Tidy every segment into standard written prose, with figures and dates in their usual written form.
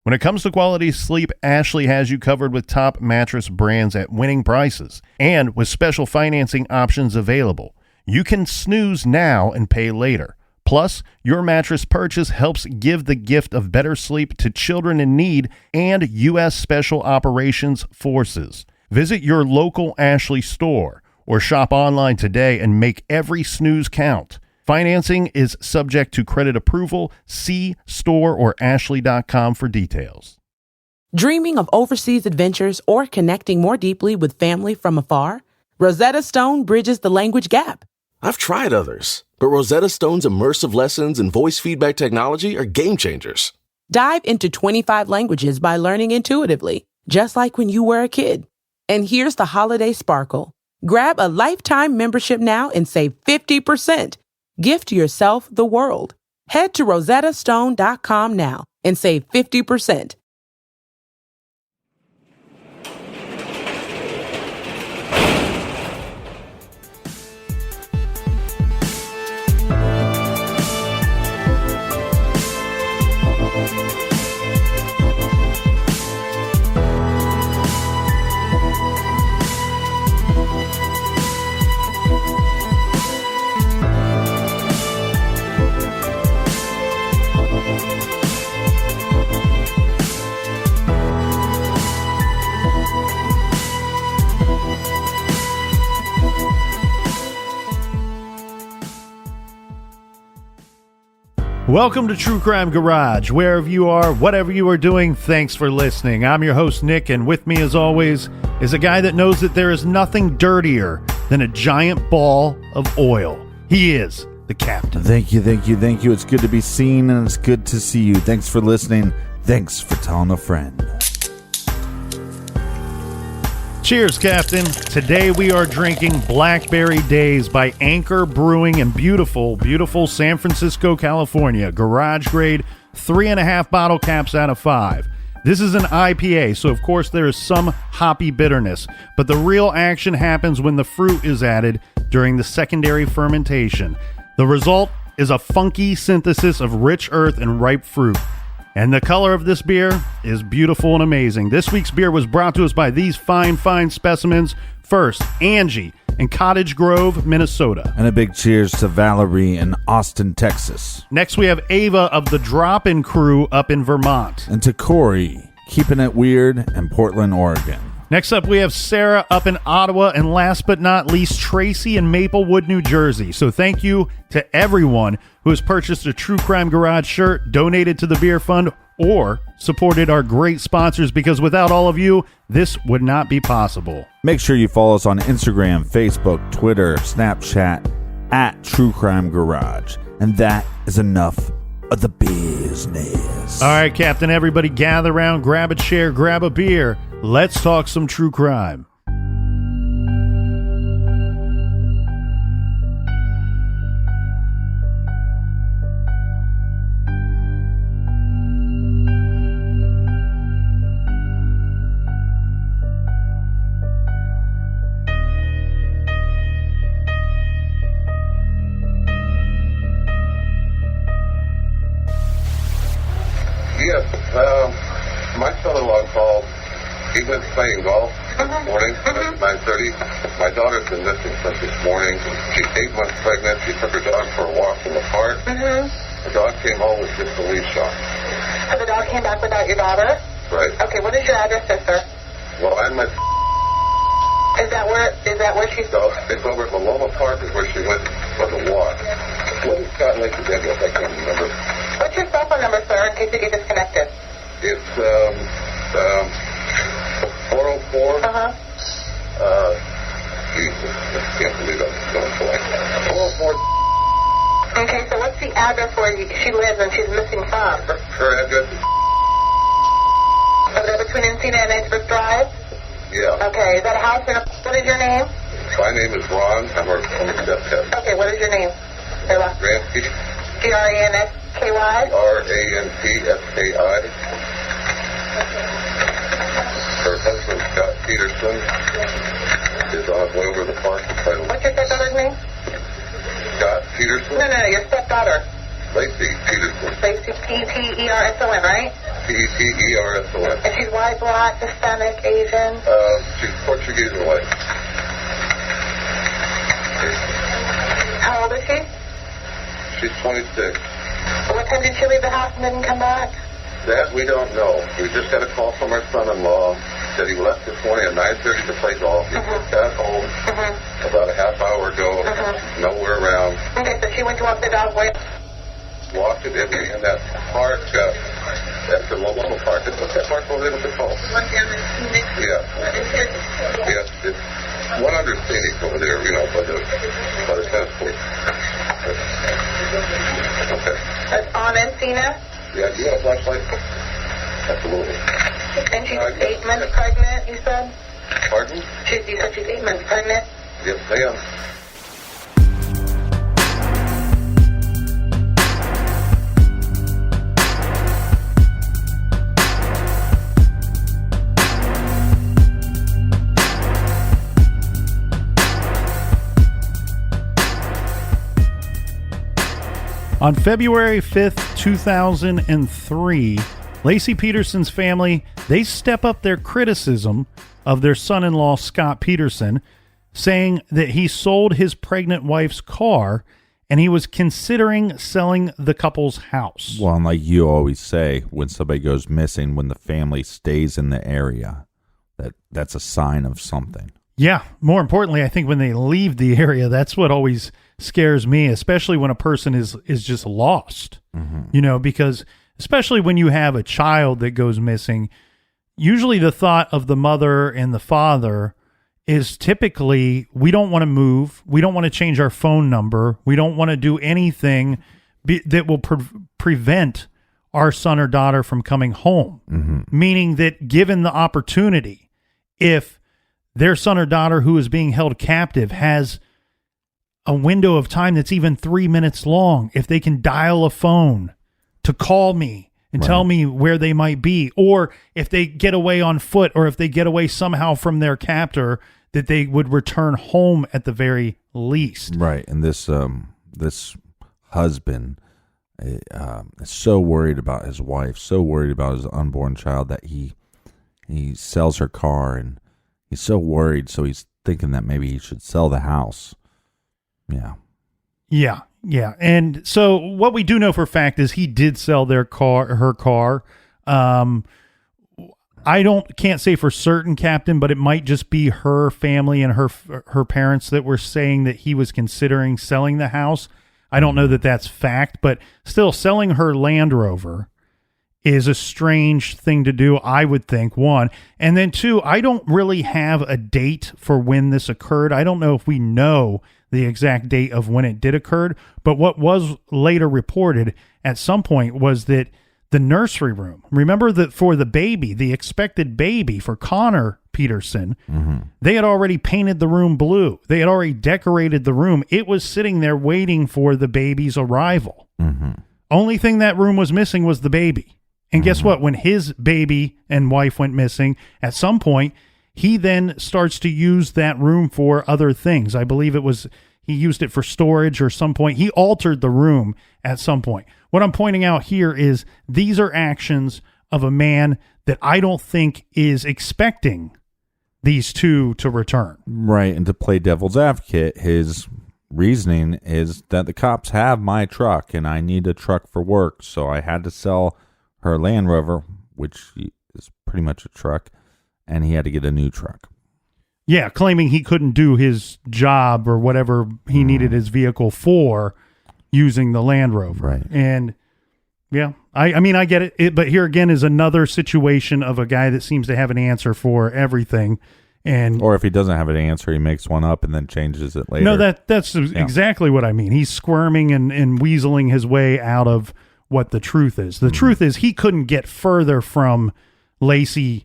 When it comes to quality sleep, Ashley has you covered with top mattress brands at winning prices and with special financing options available. You can snooze now and pay later. Plus, your mattress purchase helps give the gift of better sleep to children in need and U.S. Special Operations Forces. Visit your local Ashley store or shop online today and make every snooze count. Financing is subject to credit approval. See store or ashley.com for details. Dreaming of overseas adventures or connecting more deeply with family from afar? Rosetta Stone bridges the language gap. I've tried others, but Rosetta Stone's immersive lessons and voice feedback technology are game changers. Dive into 25 languages by learning intuitively, just like when you were a kid. And here's the holiday sparkle. Grab a lifetime membership now and save 50%. Gift yourself the world. Head to rosettastone.com now and save 50%. Welcome to True Crime Garage. Wherever you are, whatever you are doing, thanks for listening. I'm your host, Nick, and with me, as always, is a guy that knows that there is nothing dirtier than a giant ball of oil. He is the captain. Thank you. It's good to be seen, and it's good to see you. Thanks for listening. Thanks for telling a friend. Cheers, Captain. Today we are drinking Blackberry Daze by Anchor Brewing in beautiful, beautiful San Francisco, California. Garage grade, 3.5 bottle caps out of 5. This is an IPA, so of course there is some hoppy bitterness, but the real action happens when the fruit is added during the secondary fermentation. The result is a funky synthesis of rich earth and ripe fruit. And the color of this beer is beautiful and amazing. This week's beer was brought to us by these fine specimens. First, Angie in Cottage Grove, Minnesota. And a big cheers to Valerie in Austin, Texas. Next, we have Ava of the Drop-In Crew up in Vermont. And to Corey, keeping it weird, in Portland, Oregon. Next up, we have Sarah up in Ottawa, and last but not least, Tracy in Maplewood, New Jersey. So thank you to everyone who has purchased a True Crime Garage shirt, donated to the Beer Fund, or supported our great sponsors, because without all of you, this would not be possible. Make sure you follow us on Instagram, Facebook, Twitter, Snapchat, at True Crime Garage. And that is enough of the business. All right, Captain, everybody gather around, grab a chair, grab a beer. Let's talk some true crime. Yes, my son-in-law called. He went playing golf this morning at 9:30. My daughter's been missing since this morning. She's 8 months pregnant. She took her dog for a walk in the park. The dog came home with just a leash on. So the dog came back without your daughter? Right. Okay, what is your address, sister? Well, I'm at... Is that where she's... No, it's over at Maloma Park is where she went for the walk. What is Scott Lake address? I can't remember. What's your cell phone number, sir, in case you get disconnected? It's 404. Jesus, I can't believe I'm going blank. 404. Okay, so what's the address where she lives and she's missing from? Her address is... Over there between Encina and Icebrook Drive? Yeah. Okay, is that a house? What is your name? My name is Ron. I'm her stepdad. Okay, what is your name? Ransky. Granski? Ranpski. Her husband, Scott Peterson, is on his way over to the park to try to... What's your stepdaughter's name? Scott Peterson? No, your stepdaughter. Laci Peterson. Laci, Peterson, right? Peterson. And she's white, black, Hispanic, Asian? She's Portuguese and white. How old is she? She's 26. What time did she leave the house and didn't come back? That we don't know. We just got a call from her son-in-law. Said he left this morning at 9:30 to play golf. He just got home about a half hour ago. Nowhere around. Okay, so she went to walk the dog where? Walked it in that park. That's the local park. What's that park over there with the call? One down in Phoenix. Yeah. Yes, it's one under Phoenix over there, you know, by the tennis court. Okay. That's on Encina? Yeah, do you have a flashlight? Absolutely. And she's 8 months pregnant, you said? Pardon? You said she's 8 months pregnant? Yes, ma'am. On February 5th, 2003, Laci Peterson's family, they step up their criticism of their son-in-law, Scott Peterson, saying that he sold his pregnant wife's car and he was considering selling the couple's house. Well, and like you always say, when somebody goes missing, when the family stays in the area, that's a sign of something. Yeah. More importantly, I think when they leave the area, that's what always scares me, especially when a person is just lost, you know, because especially when you have a child that goes missing, usually the thought of the mother and the father is typically, we don't want to move. We don't want to change our phone number. We don't want to do anything that will prevent our son or daughter from coming home. Meaning that given the opportunity, if their son or daughter who is being held captive has a window of time that's even 3 minutes long, if they can dial a phone to call me and tell me where they might be, or if they get away on foot, or if they get away somehow from their captor, that they would return home at the very least. Right. And this husband is so worried about his wife, so worried about his unborn child that he sells her car, and he's so worried, so he's thinking that maybe he should sell the house. Yeah. And so what we do know for a fact is he did sell her car. I can't say for certain, Captain, but it might just be her family and her parents that were saying that he was considering selling the house. I don't know that that's fact, but still, selling her Land Rover is a strange thing to do, I would think, one. And then two, I don't really have a date for when this occurred. I don't know if we know the exact date of when it did occur, but what was later reported at some point was that the nursery room, remember that for the baby, the expected baby for Connor Peterson, they had already painted the room blue. They had already decorated the room. It was sitting there waiting for the baby's arrival. Only thing that room was missing was the baby. And guess what? When his baby and wife went missing, at some point, he then starts to use that room for other things. I believe he used it for storage, or some point. He altered the room at some point. What I'm pointing out here is these are actions of a man that I don't think is expecting these two to return. Right. And to play devil's advocate, his reasoning is that the cops have my truck and I need a truck for work. So I had to sell her Land Rover, which is pretty much a truck, and he had to get a new truck. Yeah, claiming he couldn't do his job or whatever he needed his vehicle for using the Land Rover. Right. And yeah, I mean, I get it. But here again is another situation of a guy that seems to have an answer for everything. Or if he doesn't have an answer, he makes one up and then changes it later. No, that's exactly what I mean. He's squirming and weaseling his way out of what the truth is. The truth is he couldn't get further from Laci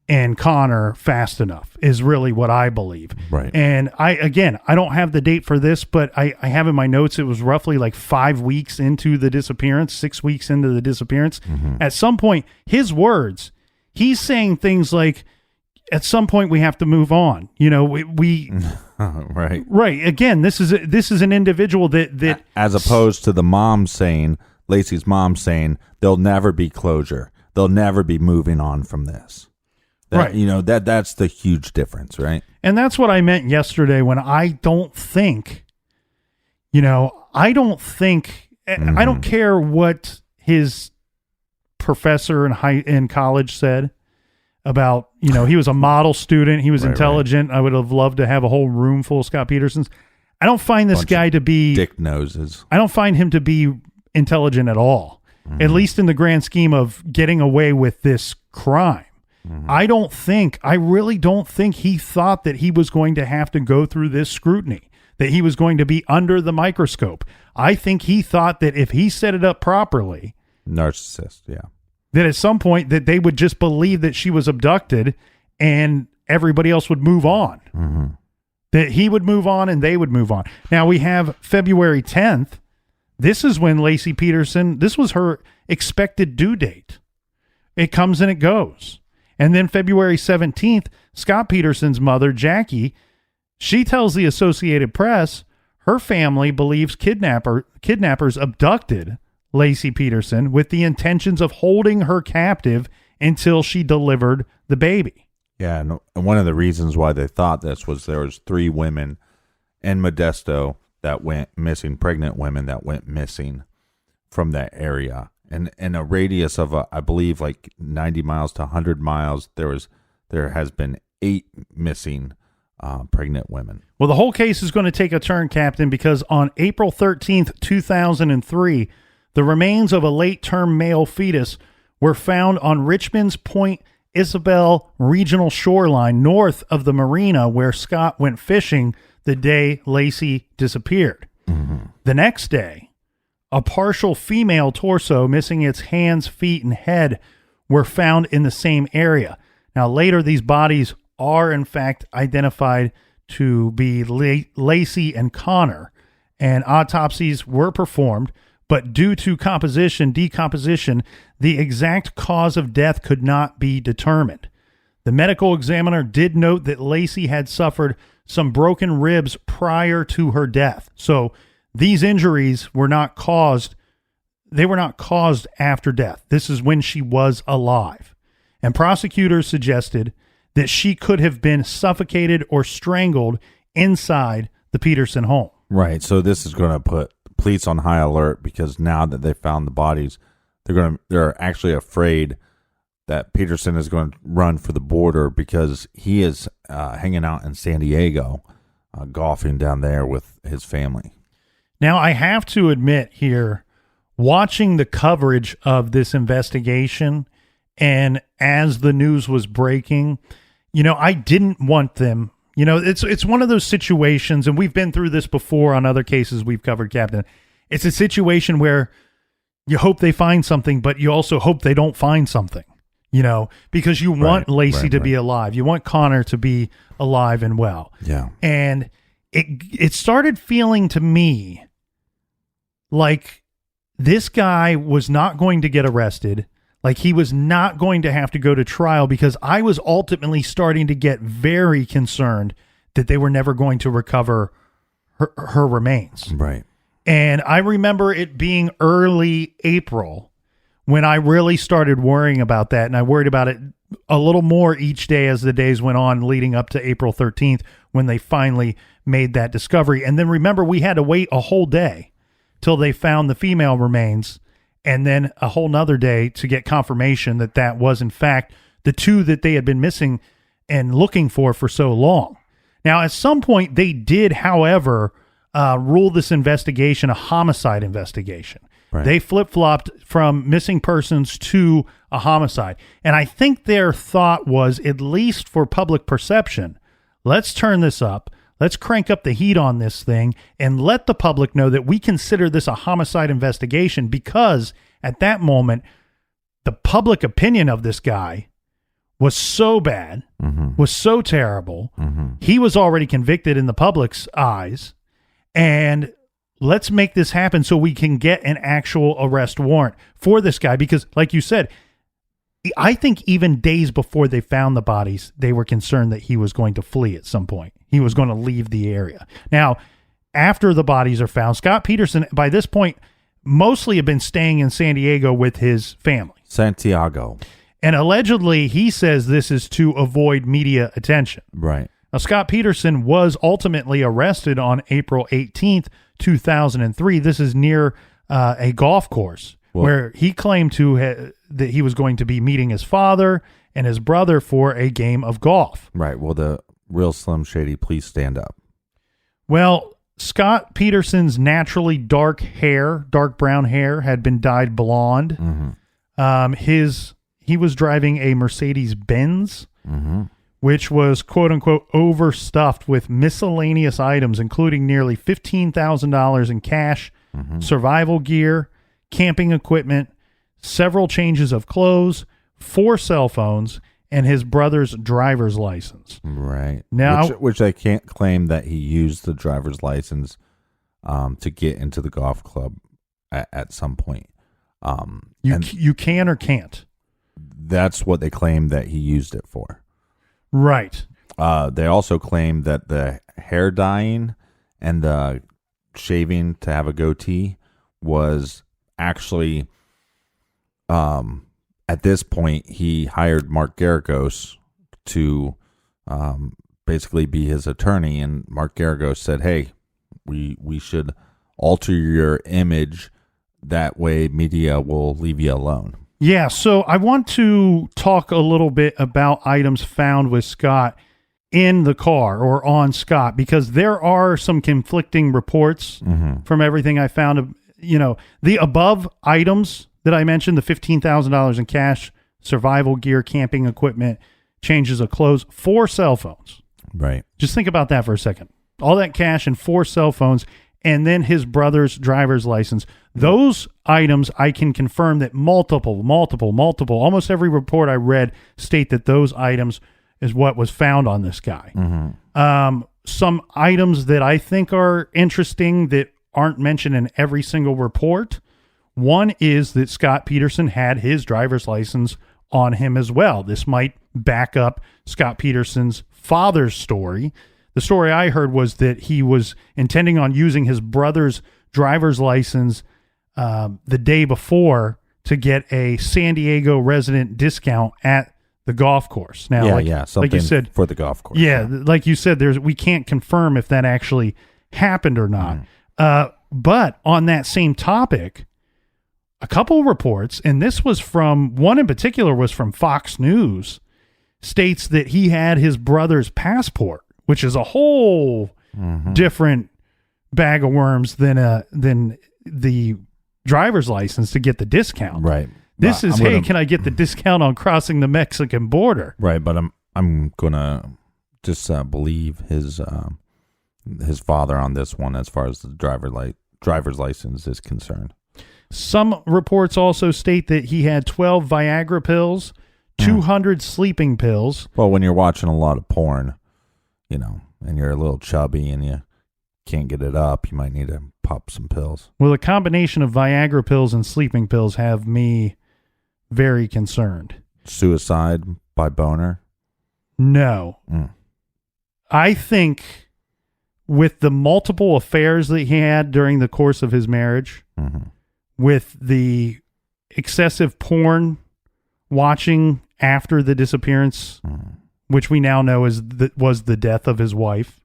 and Connor fast enough, is really what I believe. Right. And I don't have the date for this, but I have in my notes, it was roughly like 5 weeks into the disappearance, 6 weeks into the disappearance. At some point, his words, he's saying things like, at some point we have to move on. You know, we right. Right. Again, this is an individual that as opposed to the mom saying, Laci's mom saying, there'll never be closure. they'll never be moving on from this. Right. You know, that's the huge difference, right? And that's what I meant yesterday when I don't think, I don't care what his professor in college said about, he was a model student. He was intelligent. Right. I would have loved to have a whole room full of Scott Petersons. I don't find this guy to be dick noses. I don't find him to be intelligent at all, at least in the grand scheme of getting away with this crime. I really don't think he thought that he was going to have to go through this scrutiny, that he was going to be under the microscope. I think he thought that if he set it up properly, narcissist, yeah, that at some point that they would just believe that she was abducted and everybody else would move on. That he would move on and they would move on. Now we have February 10th. This is when Laci Peterson, this was her expected due date. It comes and it goes. And then February 17th, Scott Peterson's mother, Jackie, she tells the Associated Press her family believes kidnappers abducted Laci Peterson with the intentions of holding her captive until she delivered the baby. Yeah, and one of the reasons why they thought this was there was 3 women in Modesto that went missing, pregnant women that went missing from that area. And in a radius of, I believe, like 90 miles to 100 miles, there has been 8 missing pregnant women. Well, the whole case is going to take a turn, Captain, because on April 13th, 2003, the remains of a late-term male fetus were found on Richmond's Point Isabel regional shoreline north of the marina where Scott went fishing the day Laci disappeared. The next day, a partial female torso missing its hands, feet, and head were found in the same area. Now, later, these bodies are, in fact, identified to be Laci and Connor, and autopsies were performed, but due to decomposition, the exact cause of death could not be determined. The medical examiner did note that Laci had suffered some broken ribs prior to her death. So these injuries were not caused after death. This is when she was alive. And prosecutors suggested that she could have been suffocated or strangled inside the Peterson home. Right. So this is going to put police on high alert because now that they found the bodies, they're actually afraid that Peterson is going to run for the border because he is hanging out in San Diego, golfing down there with his family. Now, I have to admit here, watching the coverage of this investigation and as the news was breaking, I didn't want them. It's one of those situations, and we've been through this before on other cases we've covered, Captain. It's a situation where you hope they find something, but you also hope they don't find something, because you want Laci to be alive. You want Connor to be alive and well. Yeah. And it started feeling to me like this guy was not going to get arrested, like he was not going to have to go to trial, because I was ultimately starting to get very concerned that they were never going to recover her remains. Right. And I remember it being early April when I really started worrying about that. And I worried about it a little more each day as the days went on leading up to April 13th when they finally made that discovery. And then remember, we had to wait a whole day till they found the female remains, and then a whole nother day to get confirmation that that was, in fact, the 2 that they had been missing and looking for so long. Now, at some point, they did, however, rule this investigation a homicide investigation. Right. They flip-flopped from missing persons to a homicide. And I think their thought was, at least for public perception, let's turn this up. Let's crank up the heat on this thing and let the public know that we consider this a homicide investigation, because at that moment, the public opinion of this guy was so bad, was so terrible. He was already convicted in the public's eyes. And let's make this happen so we can get an actual arrest warrant for this guy. Because like you said, I think even days before they found the bodies, they were concerned that he was going to flee at some point. He was going to leave the area. Now, after the bodies are found, Scott Peterson, by this point, mostly have been staying in San Diego with his family. Santiago. And allegedly, he says this is to avoid media attention. Right. Now, Scott Peterson was ultimately arrested on April 18th, 2003. This is near a golf course where he claimed that he was going to be meeting his father and his brother for a game of golf. Right. Well, the real Slim Shady, please stand up. Well, Scott Peterson's naturally dark brown hair, had been dyed blonde. He was driving a Mercedes-Benz, which was, quote unquote, overstuffed with miscellaneous items, including nearly $15,000 in cash, survival gear, camping equipment, several changes of clothes, 4 cell phones, and his brother's driver's license. Right. Now, which I can't claim that he used the driver's license to get into the golf club at some point. You can or can't. That's what they claim that he used it for. Right. They also claim that the hair dyeing and the shaving to have a goatee was actually, at this point, he hired Mark Garagos to basically be his attorney, and Mark Garagos said, hey, we should alter your image, that way media will leave you alone. Yeah, so I want to talk a little bit about items found with Scott in the car or on Scott, because there are some conflicting reports from everything I found. The above items that I mentioned, the $15,000 in cash, survival gear, camping equipment, changes of clothes, 4 cell phones. Right. Just think about that for a second. All that cash and 4 cell phones, and then his brother's driver's license. Those items, I can confirm that multiple, almost every report I read state that those items is what was found on this guy. Some items that I think are interesting that aren't mentioned in every single report. One is that Scott Peterson had his driver's license on him as well. This might back up Scott Peterson's father's story. The story I heard was that he was intending on using his brother's driver's license the day before to get a San Diego resident discount at the golf course. Now, something like you said, for the golf course. Yeah, like you said, we can't confirm if that actually happened or not. But on that same topic, a couple reports, and this was from, one in particular was from Fox News, states that he had his brother's passport, which is a whole different bag of worms than the driver's license to get the discount. Right. This is, can I get the discount on crossing the Mexican border? Right, but I'm gonna just believe his father on this one as far as the driver's license is concerned. Some reports also state that he had 12 Viagra pills, 200 sleeping pills. Well, when you're watching a lot of porn, and you're a little chubby and you can't get it up, you might need to pop some pills. Well, a combination of Viagra pills and sleeping pills have me very concerned. Suicide by boner? No. I think with the multiple affairs that he had during the course of his marriage, with the excessive porn watching after the disappearance, which we now know was the death of his wife,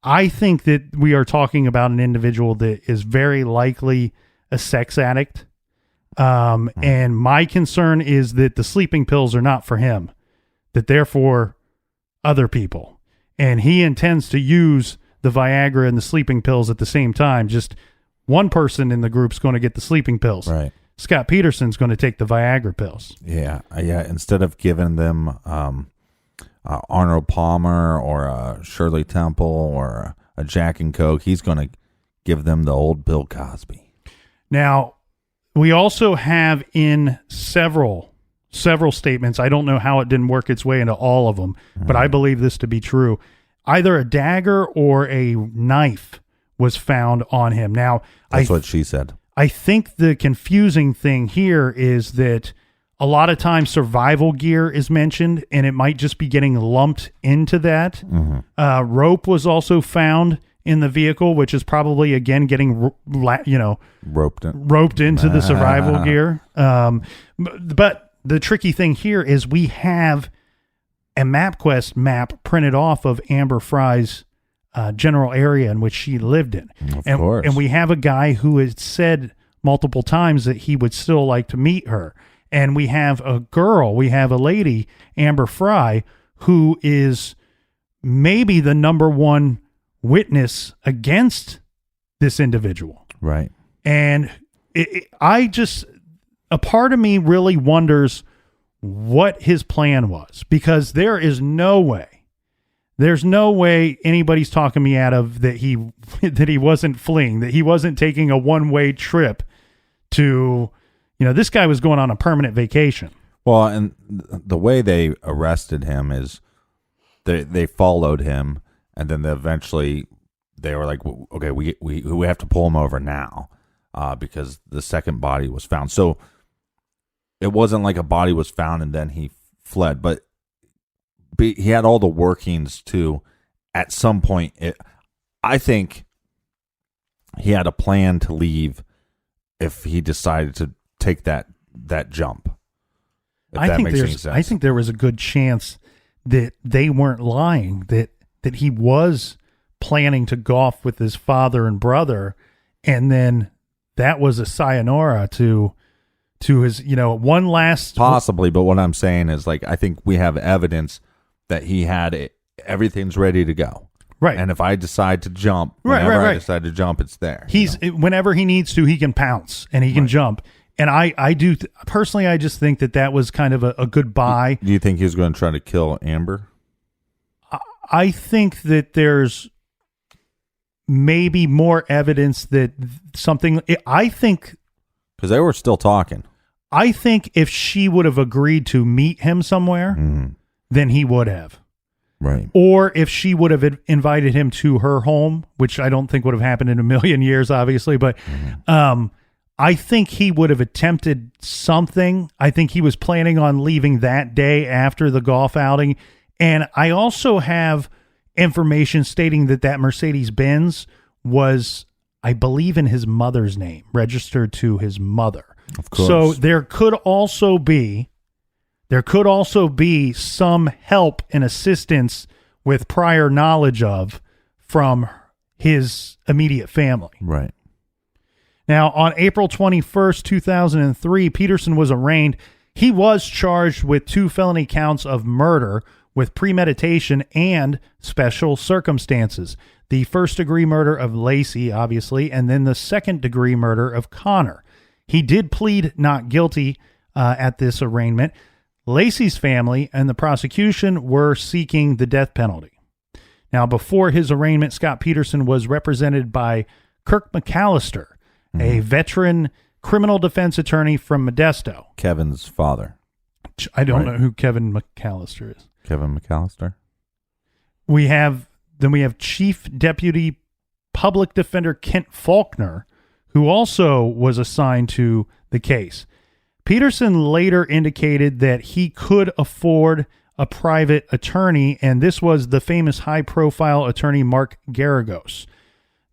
I think that we are talking about an individual that is very likely a sex addict. And my concern is that the sleeping pills are not for him, that they're for other people. And he intends to use the Viagra and the sleeping pills at the same time. Just one person in the group's going to get the sleeping pills. Right. Scott Peterson's going to take the Viagra pills. Yeah. Instead of giving them Arnold Palmer or a Shirley Temple or a Jack and Coke, he's going to give them the old Bill Cosby. Now, we also have in several statements, I don't know how it didn't work its way into all of them, but I believe this to be true. Either a dagger or a knife was found on him. Now, that's what she said. I think the confusing thing here is that a lot of times survival gear is mentioned, and it might just be getting lumped into that. Rope was also found in the vehicle, which is probably again getting roped into the survival gear. But the tricky thing here is we have a MapQuest map printed off of Amber Fry's general area in which she lived in. Of course. And we have a guy who has said multiple times that he would still like to meet her. And we have a lady, Amber Fry, who is maybe the number one witness against this individual. Right. And a part of me really wonders what his plan was, because there's no way anybody's talking me out of that he wasn't fleeing, that he wasn't taking a one-way trip to, this guy was going on a permanent vacation. Well, and the way they arrested him is they followed him, and then eventually they were like, okay, we have to pull him over now because the second body was found. So it wasn't like a body was found and then he fled, but he had all the workings to, at some point, I think he had a plan to leave if he decided to take that jump. I think there was a good chance that they weren't lying, that he was planning to golf with his father and brother, and then that was a sayonara to his, one last... Possibly, but what I'm saying is, like, I think we have evidence that he had it, everything's ready to go. Right. And if I decide to jump, I decide to jump, it's there. Whenever he needs to, he can pounce and he can jump. And I do, personally, I just think that was kind of a good buy. Do you think he was going to try to kill Amber? I think that there's maybe more evidence that because they were still talking. I think if she would have agreed to meet him somewhere, then he would have. Right. Or if she would have invited him to her home, which I don't think would have happened in a million years, obviously, but I think he would have attempted something. I think he was planning on leaving that day after the golf outing. And I also have information stating that Mercedes-Benz was, I believe, in his mother's name, registered to his mother. Of course. So there could also be some help and assistance with prior knowledge from his immediate family. Right. Now, on April 21st, 2003, Peterson was arraigned. He was charged with 2 felony counts of murder with premeditation and special circumstances. The first-degree murder of Laci, obviously, and then the second-degree murder of Connor. He did plead not guilty at this arraignment. Laci's family and the prosecution were seeking the death penalty. Now, before his arraignment, Scott Peterson was represented by Kirk McAllister, a veteran criminal defense attorney from Modesto. Kevin's father. I don't know who Kevin McAllister is. Kevin McAllister. We have Chief Deputy Public Defender Kent Faulkner, who also was assigned to the case. Peterson later indicated that he could afford a private attorney, and this was the famous high-profile attorney Mark Garagos.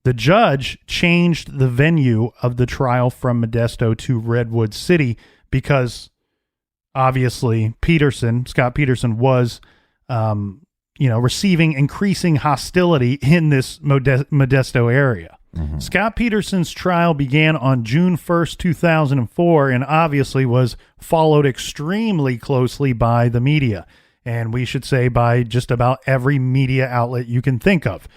The judge changed the venue of the trial from Modesto to Redwood City because, obviously, Scott Peterson was, receiving increasing hostility in this Modesto area. Mm-hmm. Scott Peterson's trial began on June 1st, 2004, and obviously was followed extremely closely by the media, and we should say by just about every media outlet you can think of.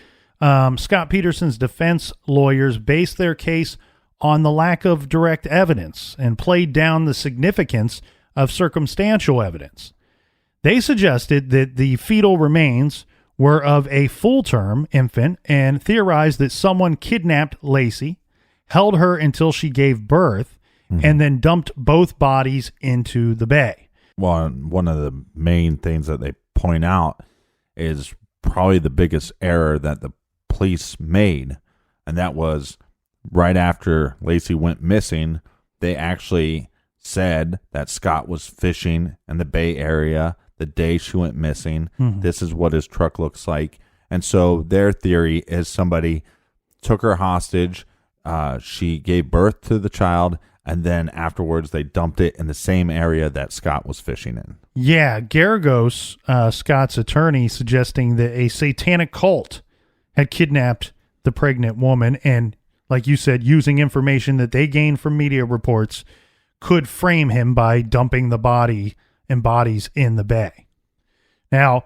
Scott Peterson's defense lawyers based their case on the lack of direct evidence and played down the significance of circumstantial evidence. They suggested that the fetal remains were of a full-term infant and theorized that someone kidnapped Laci, held her until she gave birth, and then dumped both bodies into the bay. Well, one of the main things that they point out is probably the biggest error that the police made, and that was right after Laci went missing, they actually said that Scott was fishing in the Bay Area the day she went missing. This is what his truck looks like. And so their theory is somebody took her hostage. She gave birth to the child, and then afterwards they dumped it in the same area that Scott was fishing in. Yeah, Garagos, Scott's attorney, suggesting that a satanic cult had kidnapped the pregnant woman and, like you said, using information that they gained from media reports, could frame him by dumping the bodies in the bay. Now,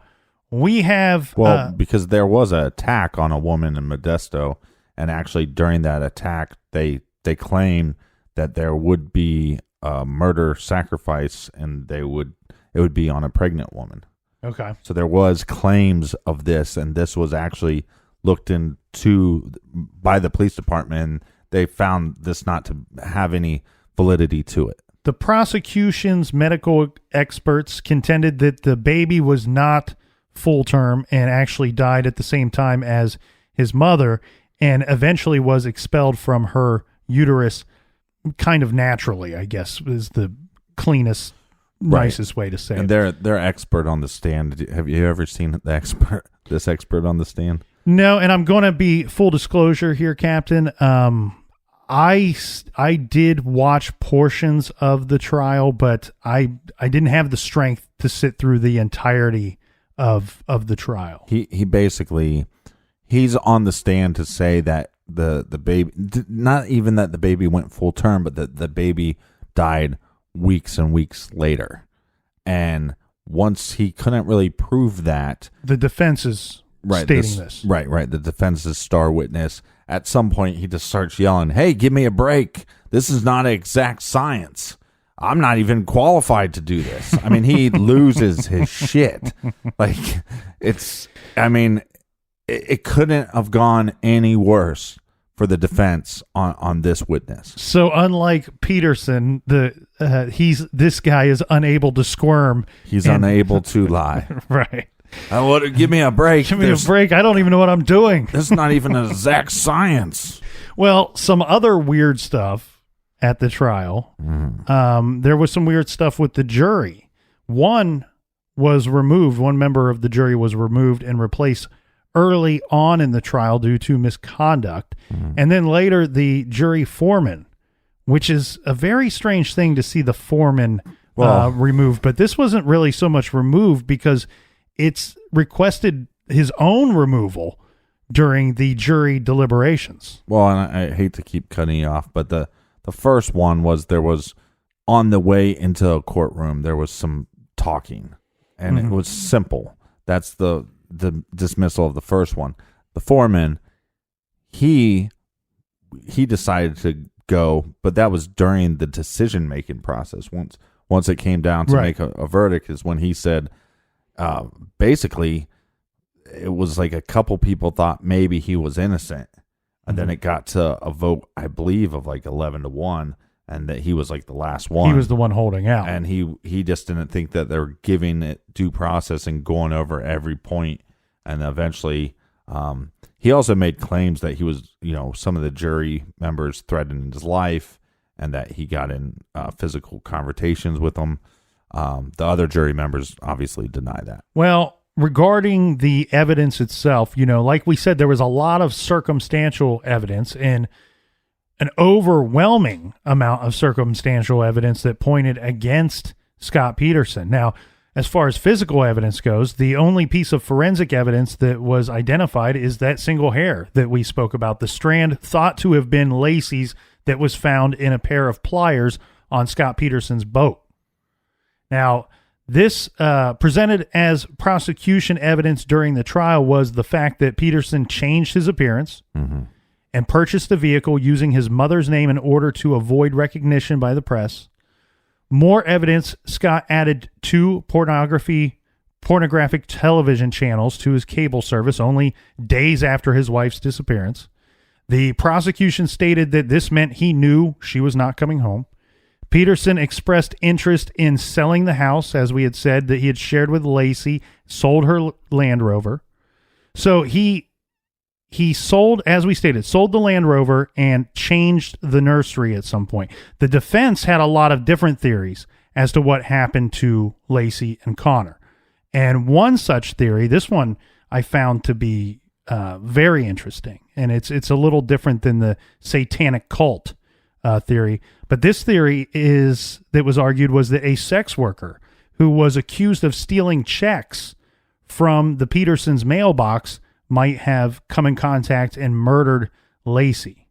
we have... because there was an attack on a woman in Modesto, and actually during that attack, they claim that there would be a murder sacrifice, and it would be on a pregnant woman. Okay. So there was claims of this, and this was actually looked into by the police department, and they found this not to have any validity to it. The prosecution's medical experts contended that the baby was not full term and actually died at the same time as his mother, and eventually was expelled from her uterus kind of naturally, I guess, is the cleanest, nicest way to say and it. They're expert on the stand. Have you ever seen this expert on the stand? No, and I'm going to be full disclosure here, Captain. I did watch portions of the trial, but I didn't have the strength to sit through the entirety of the trial. He basically, he's on the stand to say that the baby, not even that the baby went full term, but that the baby died weeks and weeks later. And once he couldn't really prove that, the defense is stating this. Right. The defense's star witness, at some point he just starts yelling, "Hey, give me a break. This is not exact science. I'm not even qualified to do this." I mean, he loses his shit. Like, it couldn't have gone any worse for the defense on this witness. So unlike Peterson, this guy is unable to squirm. He's unable to lie. Right. Give me a break. Give me a break. I don't even know what I'm doing. This is not even an exact science. Well, some other weird stuff at the trial. There was some weird stuff with the jury. One member of the jury was removed and replaced early on in the trial due to misconduct. And then later the jury foreman, which is a very strange thing to see the foreman removed. But this wasn't really so much removed because it's requested his own removal during the jury deliberations. Well, and I hate to keep cutting you off, but the first one was there was, on the way into a courtroom, there was some talking, and it was simple. That's the dismissal of the first one. The foreman, he decided to go, but that was during the decision-making process. Once it came down to make a verdict is when he said, basically, it was like a couple people thought maybe he was innocent, and then it got to a vote, I believe, of like 11-1, and that he was like the last one. He was the one holding out, and he just didn't think that they were giving it due process and going over every point. And eventually, he also made claims that he was, some of the jury members threatened his life, and that he got in physical confrontations with them. The other jury members obviously deny that. Well, regarding the evidence itself, like we said, there was a lot of circumstantial evidence and an overwhelming amount of circumstantial evidence that pointed against Scott Peterson. Now, as far as physical evidence goes, the only piece of forensic evidence that was identified is that single hair that we spoke about, the strand thought to have been Laci's that was found in a pair of pliers on Scott Peterson's boat. Now, this presented as prosecution evidence during the trial was the fact that Peterson changed his appearance and purchased a vehicle using his mother's name in order to avoid recognition by the press. More evidence, Scott added 2 pornographic television channels to his cable service only days after his wife's disappearance. The prosecution stated that this meant he knew she was not coming home. Peterson expressed interest in selling the house, as we had said, that he had shared with Laci, sold her Land Rover. So he sold, as we stated, sold the Land Rover and changed the nursery at some point. The defense had a lot of different theories as to what happened to Laci and Connor. And one such theory, this one I found to be very interesting. And it's a little different than the satanic cult theory. But this theory that was argued was that a sex worker who was accused of stealing checks from the Petersons' mailbox might have come in contact and murdered Laci.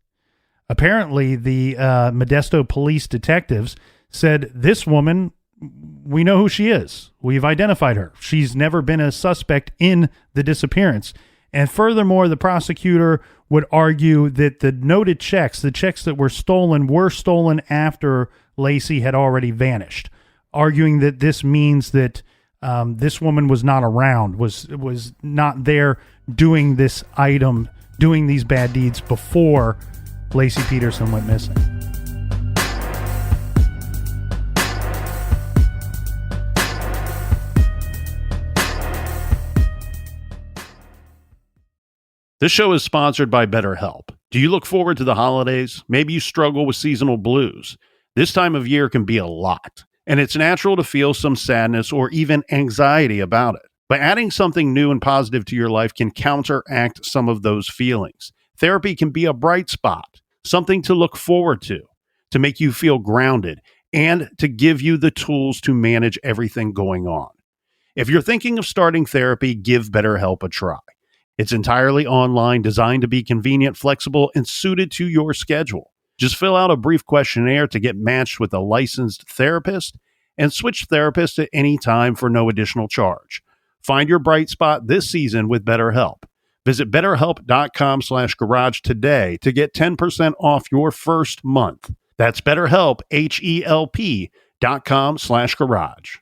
Apparently, the Modesto police detectives said, this woman, we know who she is. We've identified her. She's never been a suspect in the disappearance. And furthermore, the prosecutor would argue that the noted checks, the checks that were stolen after Laci had already vanished, arguing that this means that this woman was not around, was not there doing this item, doing these bad deeds before Laci Peterson went missing. This show is sponsored by BetterHelp. Do you look forward to the holidays? Maybe you struggle with seasonal blues. This time of year can be a lot, and it's natural to feel some sadness or even anxiety about it. But adding something new and positive to your life can counteract some of those feelings. Therapy can be a bright spot, something to look forward to make you feel grounded, and to give you the tools to manage everything going on. If you're thinking of starting therapy, give BetterHelp a try. It's entirely online, designed to be convenient, flexible, and suited to your schedule. Just fill out a brief questionnaire to get matched with a licensed therapist and switch therapists at any time for no additional charge. Find your bright spot this season with BetterHelp. Visit BetterHelp.com/garage today to get 10% off your first month. That's BetterHelp, HELP.com/garage.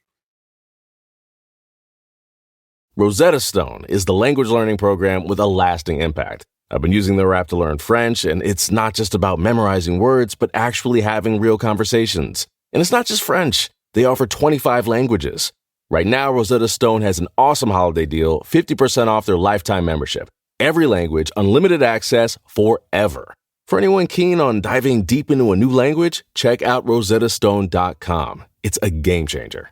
Rosetta Stone is the language learning program with a lasting impact. I've been using their app to learn French, and it's not just about memorizing words, but actually having real conversations. And it's not just French. They offer 25 languages. Right now, Rosetta Stone has an awesome holiday deal, 50% off their lifetime membership. Every language, unlimited access forever. For anyone keen on diving deep into a new language, check out rosettastone.com. It's a game changer.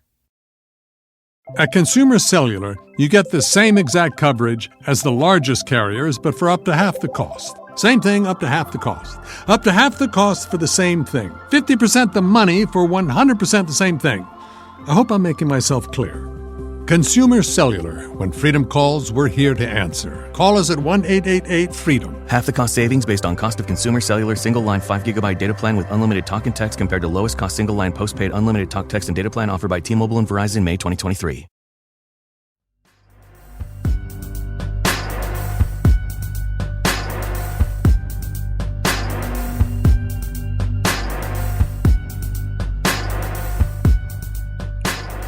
At Consumer Cellular, you get the same exact coverage as the largest carriers, but for up to half the cost. Same thing, up to half the cost. Up to half the cost for the same thing. 50% the money for 100% the same thing. I hope I'm making myself clear. Consumer Cellular. When freedom calls, we're here to answer. Call us at 1-888-FREEDOM. Half the cost savings based on cost of Consumer Cellular single-line 5 GB data plan with unlimited talk and text compared to lowest cost single-line postpaid unlimited talk, text, and data plan offered by T-Mobile and Verizon May 2023.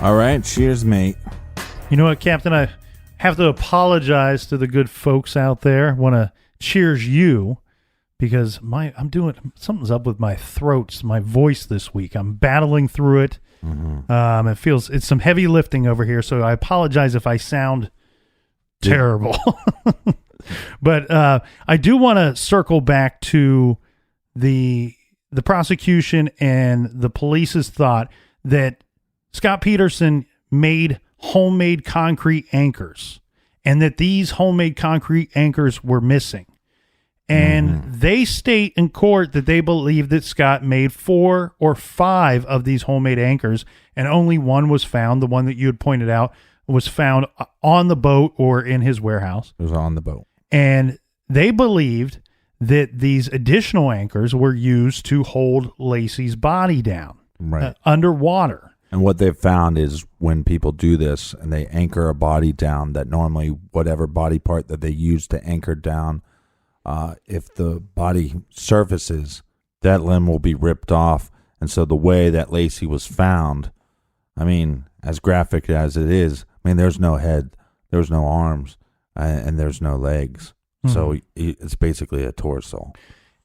All right, cheers, mate. You know what, Captain? I have to apologize to the good folks out there. I want to cheers you because something's up with my throat, my voice this week. I'm battling through it. Mm-hmm. It's some heavy lifting over here, so I apologize if I sound terrible. But I do want to circle back to the prosecution and the police's thought that Scott Peterson made homemade concrete anchors and that these homemade concrete anchors were missing. And they state in court that they believe that Scott made 4 or 5 of these homemade anchors and only one was found. The one that you had pointed out was found on the boat or in his warehouse. It was on the boat. And they believed that these additional anchors were used to hold Laci's body down underwater. And what they've found is when people do this and they anchor a body down, that normally whatever body part that they use to anchor down, if the body surfaces, that limb will be ripped off. And so the way that Laci was found, I mean, as graphic as it is, I mean, there's no head, there's no arms, and there's no legs. Mm-hmm. So it's basically a torso.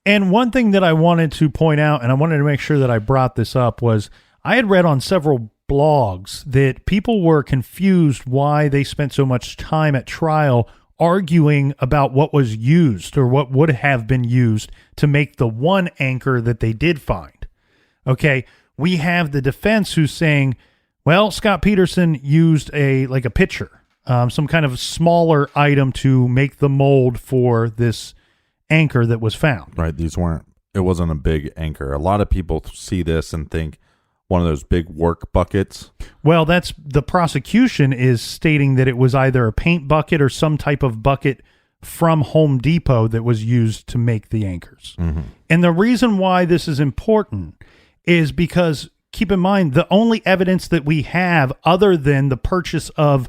And one thing that I wanted to point out, and I wanted to make sure that I brought this up, was I had read on several blogs that people were confused why they spent so much time at trial arguing about what was used or what would have been used to make the one anchor that they did find. Okay, we have the defense who's saying, well, Scott Peterson used a pitcher, some kind of smaller item to make the mold for this anchor that was found. Right. It wasn't a big anchor. A lot of people see this and think one of those big work buckets. Well, that's the prosecution is stating that it was either a paint bucket or some type of bucket from Home Depot that was used to make the anchors. Mm-hmm. And the reason why this is important is because, keep in mind, the only evidence that we have other than the purchase of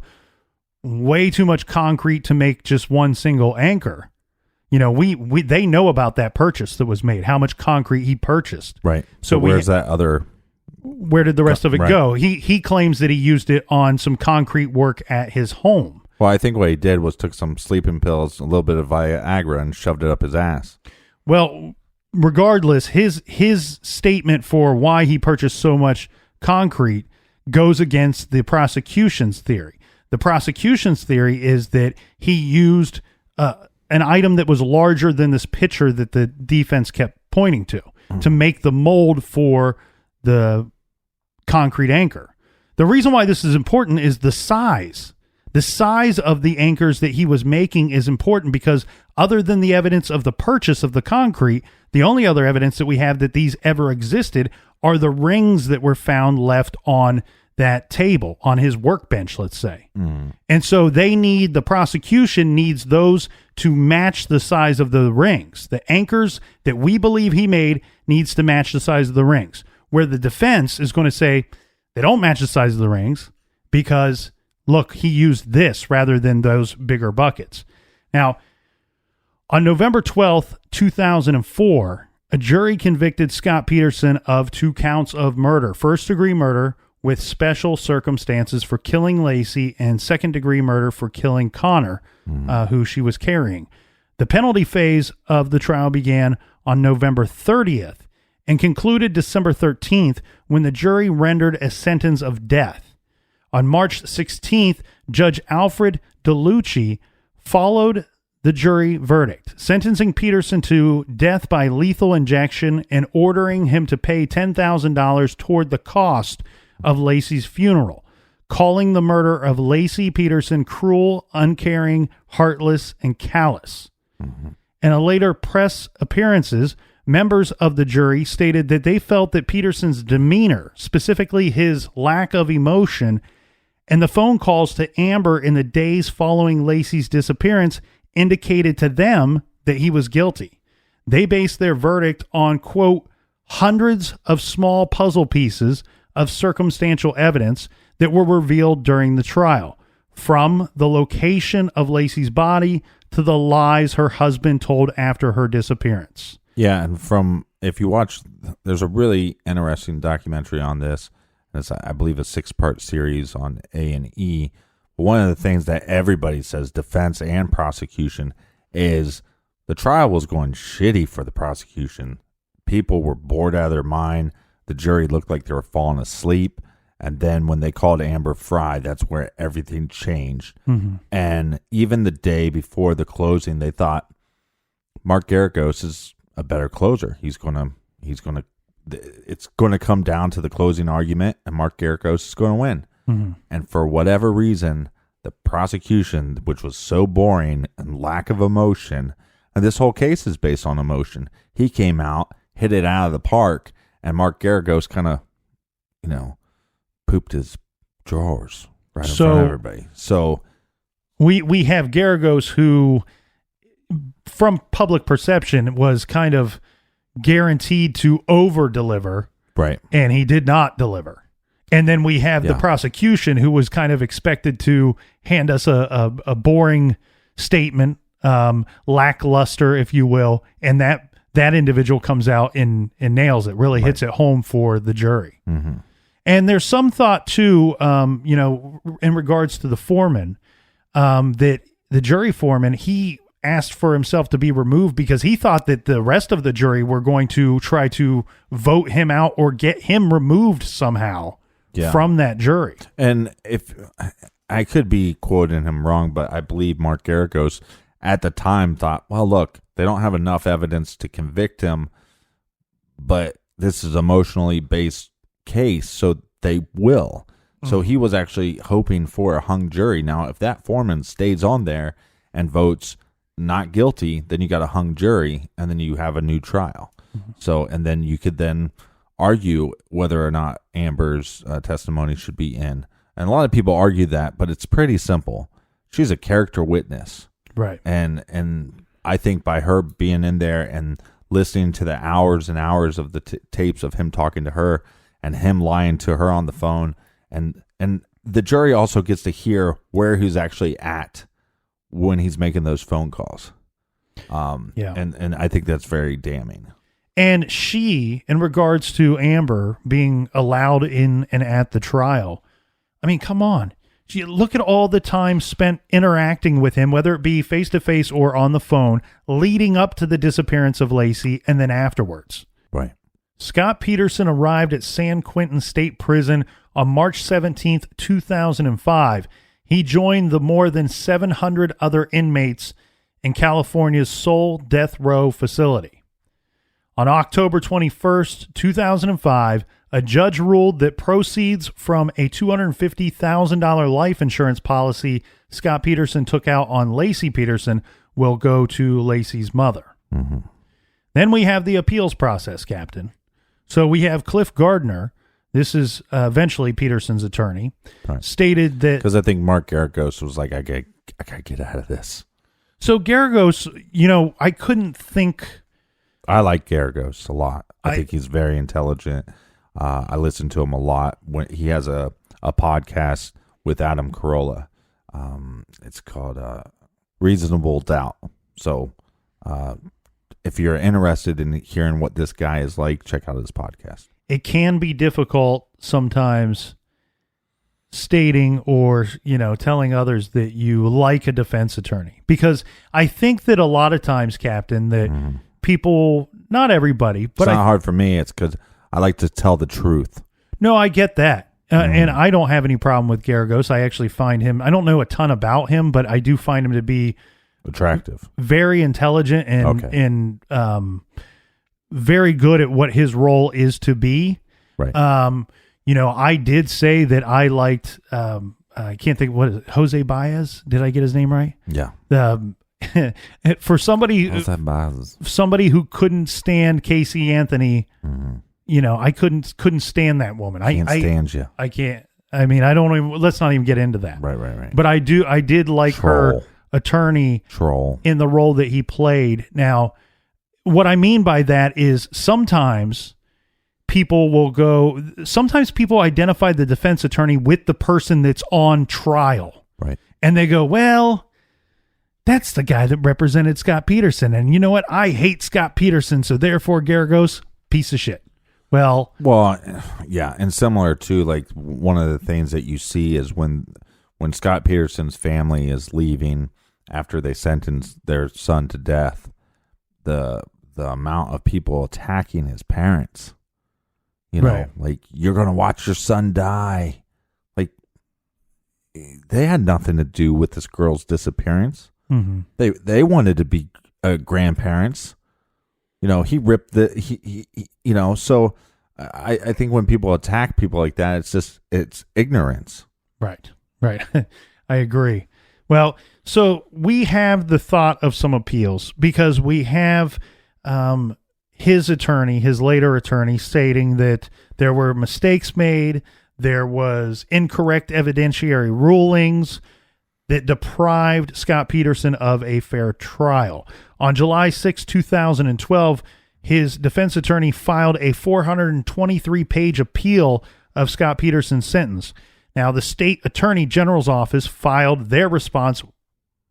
way too much concrete to make just one single anchor, they know about that purchase that was made, how much concrete he purchased. Right. So where's that other... Where did the rest of it go? He claims that he used it on some concrete work at his home. Well, I think what he did was took some sleeping pills, a little bit of Viagra, and shoved it up his ass. Well, regardless, his statement for why he purchased so much concrete goes against the prosecution's theory. The prosecution's theory is that he used an item that was larger than this picture that the defense kept pointing to make the mold for the concrete anchor. The reason why this is important is the size. The size of the anchors that he was making is important because other than the evidence of the purchase of the concrete, the only other evidence that we have that these ever existed are the rings that were found left on that table, on his workbench, let's say. And so the prosecution needs those to match the size of the rings. The anchors that we believe he made needs to match the size of the rings. Where the defense is going to say they don't match the size of the rings because, look, he used this rather than those bigger buckets. Now, on November 12th, 2004, a jury convicted Scott Peterson of 2 counts of murder, first-degree murder with special circumstances for killing Laci and second-degree murder for killing Connor, who she was carrying. The penalty phase of the trial began on November 30th. And concluded December 13th when the jury rendered a sentence of death. On March 16th, Judge Alfred DeLucci followed the jury verdict, sentencing Peterson to death by lethal injection and ordering him to pay $10,000 toward the cost of Laci's funeral, calling the murder of Laci Peterson cruel, uncaring, heartless, and callous. In a later press appearances, members of the jury stated that they felt that Peterson's demeanor, specifically his lack of emotion, and the phone calls to Amber in the days following Laci's disappearance indicated to them that he was guilty. They based their verdict on, quote, hundreds of small puzzle pieces of circumstantial evidence that were revealed during the trial, from the location of Laci's body to the lies her husband told after her disappearance. Yeah, and if you watch, there's a really interesting documentary on this. It's, I believe, a 6-part series on A&E. But one of the things that everybody says, defense and prosecution, is the trial was going shitty for the prosecution. People were bored out of their mind. The jury looked like they were falling asleep. And then when they called Amber Fry, that's where everything changed. And even the day before the closing, they thought Mark Garagos is a better closer. It's going to come down to the closing argument, and Mark Garagos is going to win. And for whatever reason, the prosecution, which was so boring and lack of emotion, and this whole case is based on emotion, he came out, hit it out of the park, and Mark Garagos kind of, pooped his drawers right in front of everybody. So we have Garagos, who, from public perception, was kind of guaranteed to over-deliver. Right. And he did not deliver. And then we have the prosecution, who was kind of expected to hand us a boring statement, lackluster, if you will, and that individual comes out and nails it, really hits it home for the jury. And there's some thought, too, in regards to the foreman, that the jury foreman, he asked for himself to be removed because he thought that the rest of the jury were going to try to vote him out or get him removed somehow from that jury. And if I could be quoting him wrong, but I believe Mark Garagos at the time thought, well, look, they don't have enough evidence to convict him, but this is emotionally based case, so they will. So he was actually hoping for a hung jury. Now, if that foreman stays on there and votes not guilty, then you got a hung jury, and then you have a new trial. So, and then you could then argue whether or not Amber's testimony should be in. And a lot of people argue that, but it's pretty simple. She's a character witness. Right. And I think by her being in there and listening to the hours and hours of the tapes of him talking to her and him lying to her on the phone, and the jury also gets to hear where he's actually at when he's making those phone calls. And I think that's very damning. And she, in regards to Amber being allowed in and at the trial, I mean, come on. Look at all the time spent interacting with him, whether it be face-to-face or on the phone, leading up to the disappearance of Laci and then afterwards. Right. Scott Peterson arrived at San Quentin State Prison on March 17th, 2005. He joined the more than 700 other inmates in California's sole death row facility. On October 21st, 2005, a judge ruled that proceeds from a $250,000 life insurance policy Scott Peterson took out on Laci Peterson will go to Laci's mother. Mm-hmm. Then we have the appeals process, Captain. So we have Cliff Gardner, this is eventually Peterson's attorney, stated that... Because I think Mark Garagos was like, I gotta get out of this. So Garagos, I couldn't think... I like Garagos a lot. I think he's very intelligent. I listen to him a lot. When he has a podcast with Adam Carolla. It's called Reasonable Doubt. So if you're interested in hearing what this guy is like, check out his podcast. It can be difficult sometimes stating or, telling others that you like a defense attorney. Because I think that a lot of times, Captain, that people, not everybody, but it's not hard for me. It's because I like to tell the truth. No, I get that. And I don't have any problem with Garagos. I actually find him, I don't know a ton about him, but I do find him to be attractive, very intelligent, and very good at what his role is to be. Right. I did say that I liked, I can't think, what is it, Jose Baez? Did I get his name right? Yeah. For somebody who couldn't stand Casey Anthony, I couldn't stand that woman. I can't stand you. I can't. I mean, I don't even, let's not even get into that. Right. But I did like her attorney in the role that he played. Now, what I mean by that is sometimes people identify the defense attorney with the person that's on trial. Right. And they go, well, that's the guy that represented Scott Peterson. And you know what? I hate Scott Peterson. So therefore, Garagos, piece of shit. Well, yeah. And similar to like one of the things that you see is when Scott Peterson's family is leaving after they sentenced their son to death, the amount of people attacking his parents, like, you're going to watch your son die. Like, they had nothing to do with this girl's disappearance. Mm-hmm. They wanted to be grandparents. He ripped so I think when people attack people like that, it's ignorance. Right. I agree. Well, so we have the thought of some appeals because we have his later attorney stating that there were mistakes made, there was incorrect evidentiary rulings that deprived Scott Peterson of a fair trial. On July 6, 2012, his defense attorney filed a 423-page appeal of Scott Peterson's sentence. Now, the state attorney general's office filed their response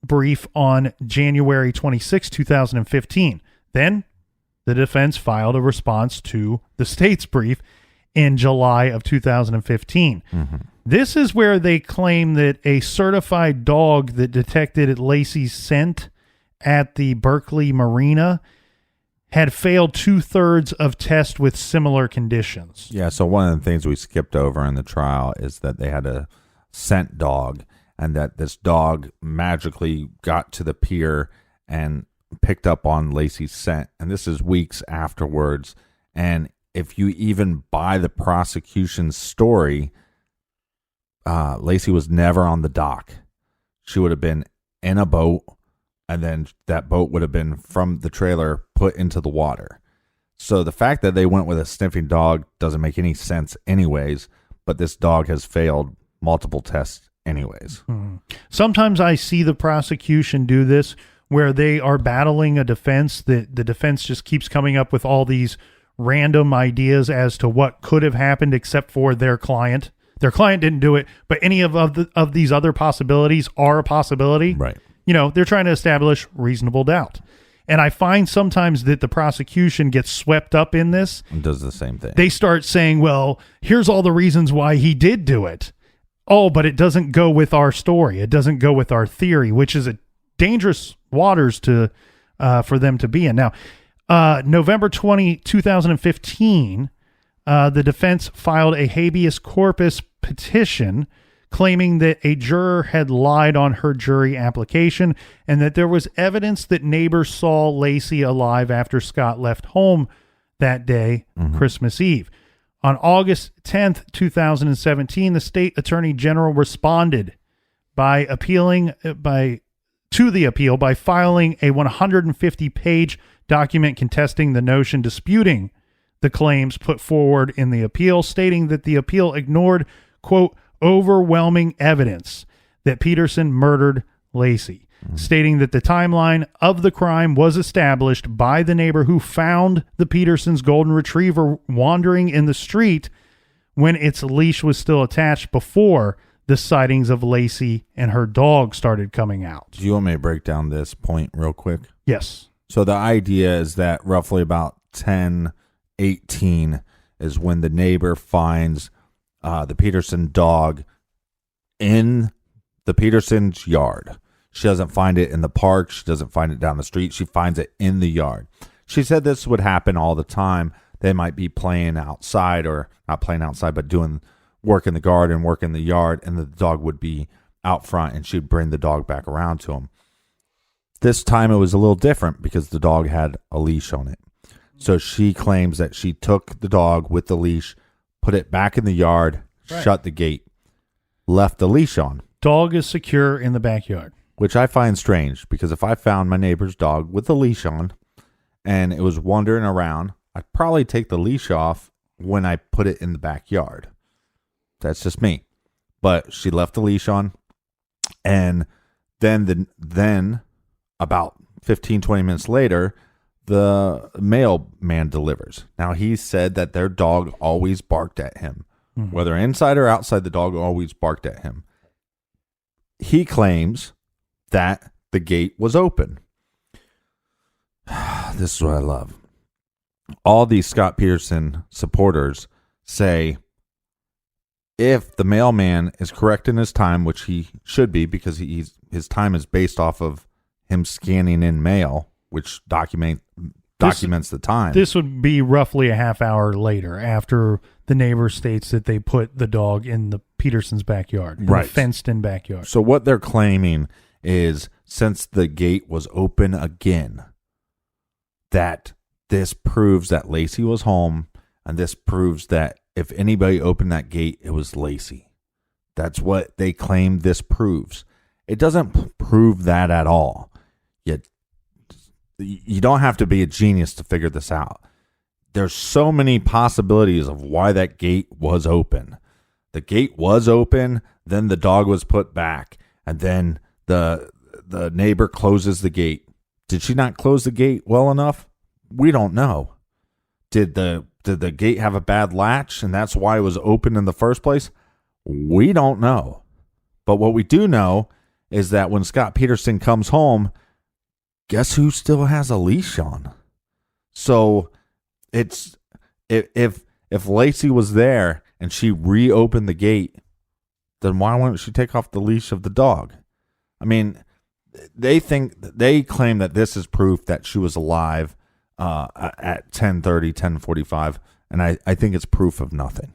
brief on January 26, 2015. Then the defense filed a response to the state's brief in July of 2015. Mm-hmm. This is where they claim that a certified dog that detected Laci's scent at the Berkeley Marina had failed 2/3 of tests with similar conditions. Yeah, so one of the things we skipped over in the trial is that they had a scent dog, and that this dog magically got to the pier and picked up on Laci's scent. And this is weeks afterwards. And if you even buy the prosecution's story, Laci was never on the dock. She would have been in a boat, and then that boat would have been from the trailer put into the water. So the fact that they went with a sniffing dog doesn't make any sense anyways, but this dog has failed multiple tests anyways. Sometimes I see the prosecution do this where they are battling a defense that the defense just keeps coming up with all these random ideas as to what could have happened except for their client. Their client didn't do it, but any of these other possibilities are a possibility. Right. You know, they're trying to establish reasonable doubt. And I find sometimes that the prosecution gets swept up in this. And does the same thing. They start saying, well, here's all the reasons why he did do it. Oh, but it doesn't go with our story. It doesn't go with our theory, which is a dangerous waters to for them to be in. Now, November 20, 2015, the defense filed a habeas corpus petition claiming that a juror had lied on her jury application and that there was evidence that neighbors saw Laci alive after Scott left home that day, Christmas Eve. On August 10th, 2017, the state attorney general responded by appealing to the appeal by filing a 150-page document contesting the notion, disputing the claims put forward in the appeal, stating that the appeal ignored, quote, overwhelming evidence that Peterson murdered Laci, stating that the timeline of the crime was established by the neighbor who found the Peterson's golden retriever wandering in the street when its leash was still attached before the sightings of Laci and her dog started coming out. Do you want me to break down this point real quick? Yes. So the idea is that roughly about 10:18 is when the neighbor finds the Peterson dog in the Peterson's yard. She doesn't find it in the park. She doesn't find it down the street. She finds it in the yard. She said this would happen all the time. They might be playing outside, or not playing outside, but doing work in the garden, work in the yard, and the dog would be out front, and she'd bring the dog back around to him. This time it was a little different because the dog had a leash on it. So she claims that she took the dog with the leash, put it back in the yard, shut the gate, left the leash on. Dog is secure in the backyard. Which I find strange, because if I found my neighbor's dog with the leash on and it was wandering around, I'd probably take the leash off when I put it in the backyard. That's just me. But she left the leash on, and then about 15, 20 minutes later, the mailman delivers. Now, he said that their dog always barked at him. Whether inside or outside, the dog always barked at him. He claims that the gate was open. This is what I love. All these Scott Peterson supporters say if the mailman is correct in his time, which he should be because his time is based off of him scanning in mail, which documents the time. This would be roughly a half hour later after the neighbor states that they put the dog in the Peterson's backyard, right, the fenced-in backyard. So what they're claiming is since the gate was open again, that this proves that Laci was home, and this proves that if anybody opened that gate, it was Laci. That's what they claim this proves. It doesn't prove that at all. Yet you don't have to be a genius to figure this out. There's so many possibilities of why that gate was open. The gate was open, then the dog was put back, and then the neighbor closes the gate. Did she not close the gate well enough? We don't know. Did the gate have a bad latch, and that's why it was open in the first place? We don't know. But what we do know is that when Scott Peterson comes home, guess who still has a leash on? So it's if Laci was there and she reopened the gate, then why wouldn't she take off the leash of the dog? I mean, they claim that this is proof that she was alive at 10:30, 10:45, and I think it's proof of nothing.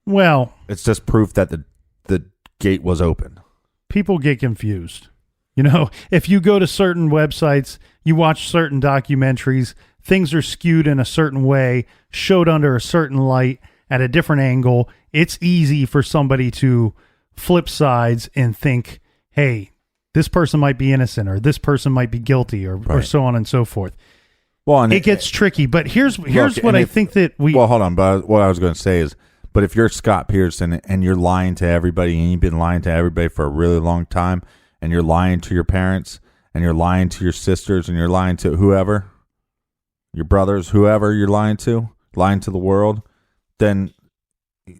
Well, it's just proof that the gate was open. People get confused. You know, if you go to certain websites, you watch certain documentaries, things are skewed in a certain way, showed under a certain light at a different angle. It's easy for somebody to flip sides and think, hey, this person might be innocent or this person might be guilty or so on and so forth. Well, and it gets tricky, but here's what I think that we... Well, hold on, but what I was going to say is, but if you're Scott Peterson and you're lying to everybody and you've been lying to everybody for a really long time and you're lying to your parents and you're lying to your sisters and you're lying to whoever, your brothers, whoever you're lying to the world, then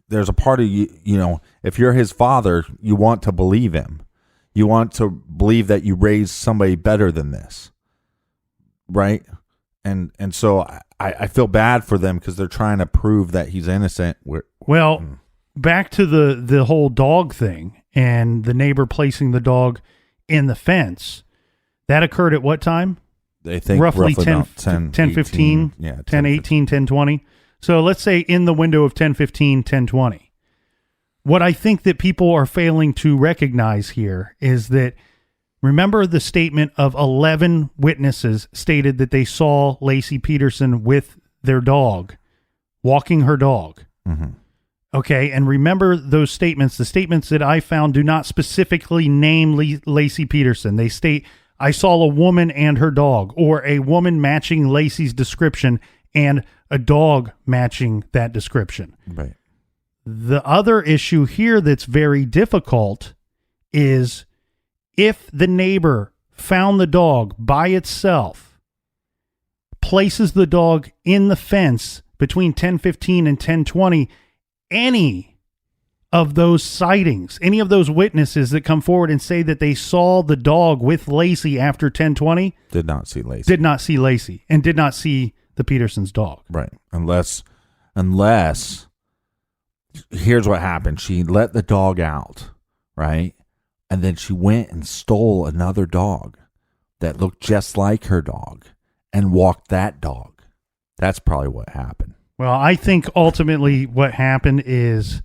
there's a part of you, if you're his father, you want to believe him. You want to believe that you raised somebody better than this, right? And so I feel bad for them because they're trying to prove that he's innocent. Well, back to the whole dog thing and the neighbor placing the dog in the fence. That occurred at what time? They think roughly 10, 15, yeah, 10, 18, 10, 20. So let's say in the window of 10, 15, 10, 20. What I think that people are failing to recognize here is that, remember the statement of 11 witnesses stated that they saw Laci Peterson with their dog, walking her dog. Mm-hmm. Okay, and remember those statements. The statements that I found do not specifically name Laci Peterson. They state, I saw a woman and her dog, or a woman matching Laci's description and a dog matching that description. Right. The other issue here that's very difficult is if the neighbor found the dog by itself, places the dog in the fence between 10:15 and 10:20, any of those sightings, any of those witnesses that come forward and say that they saw the dog with Laci after 10:20 did not see Laci. Did not see Laci and did not see the Peterson's dog. Right. Unless here's what happened. She let the dog out, right? And then she went and stole another dog that looked just like her dog and walked that dog. That's probably what happened. Well, I think ultimately what happened is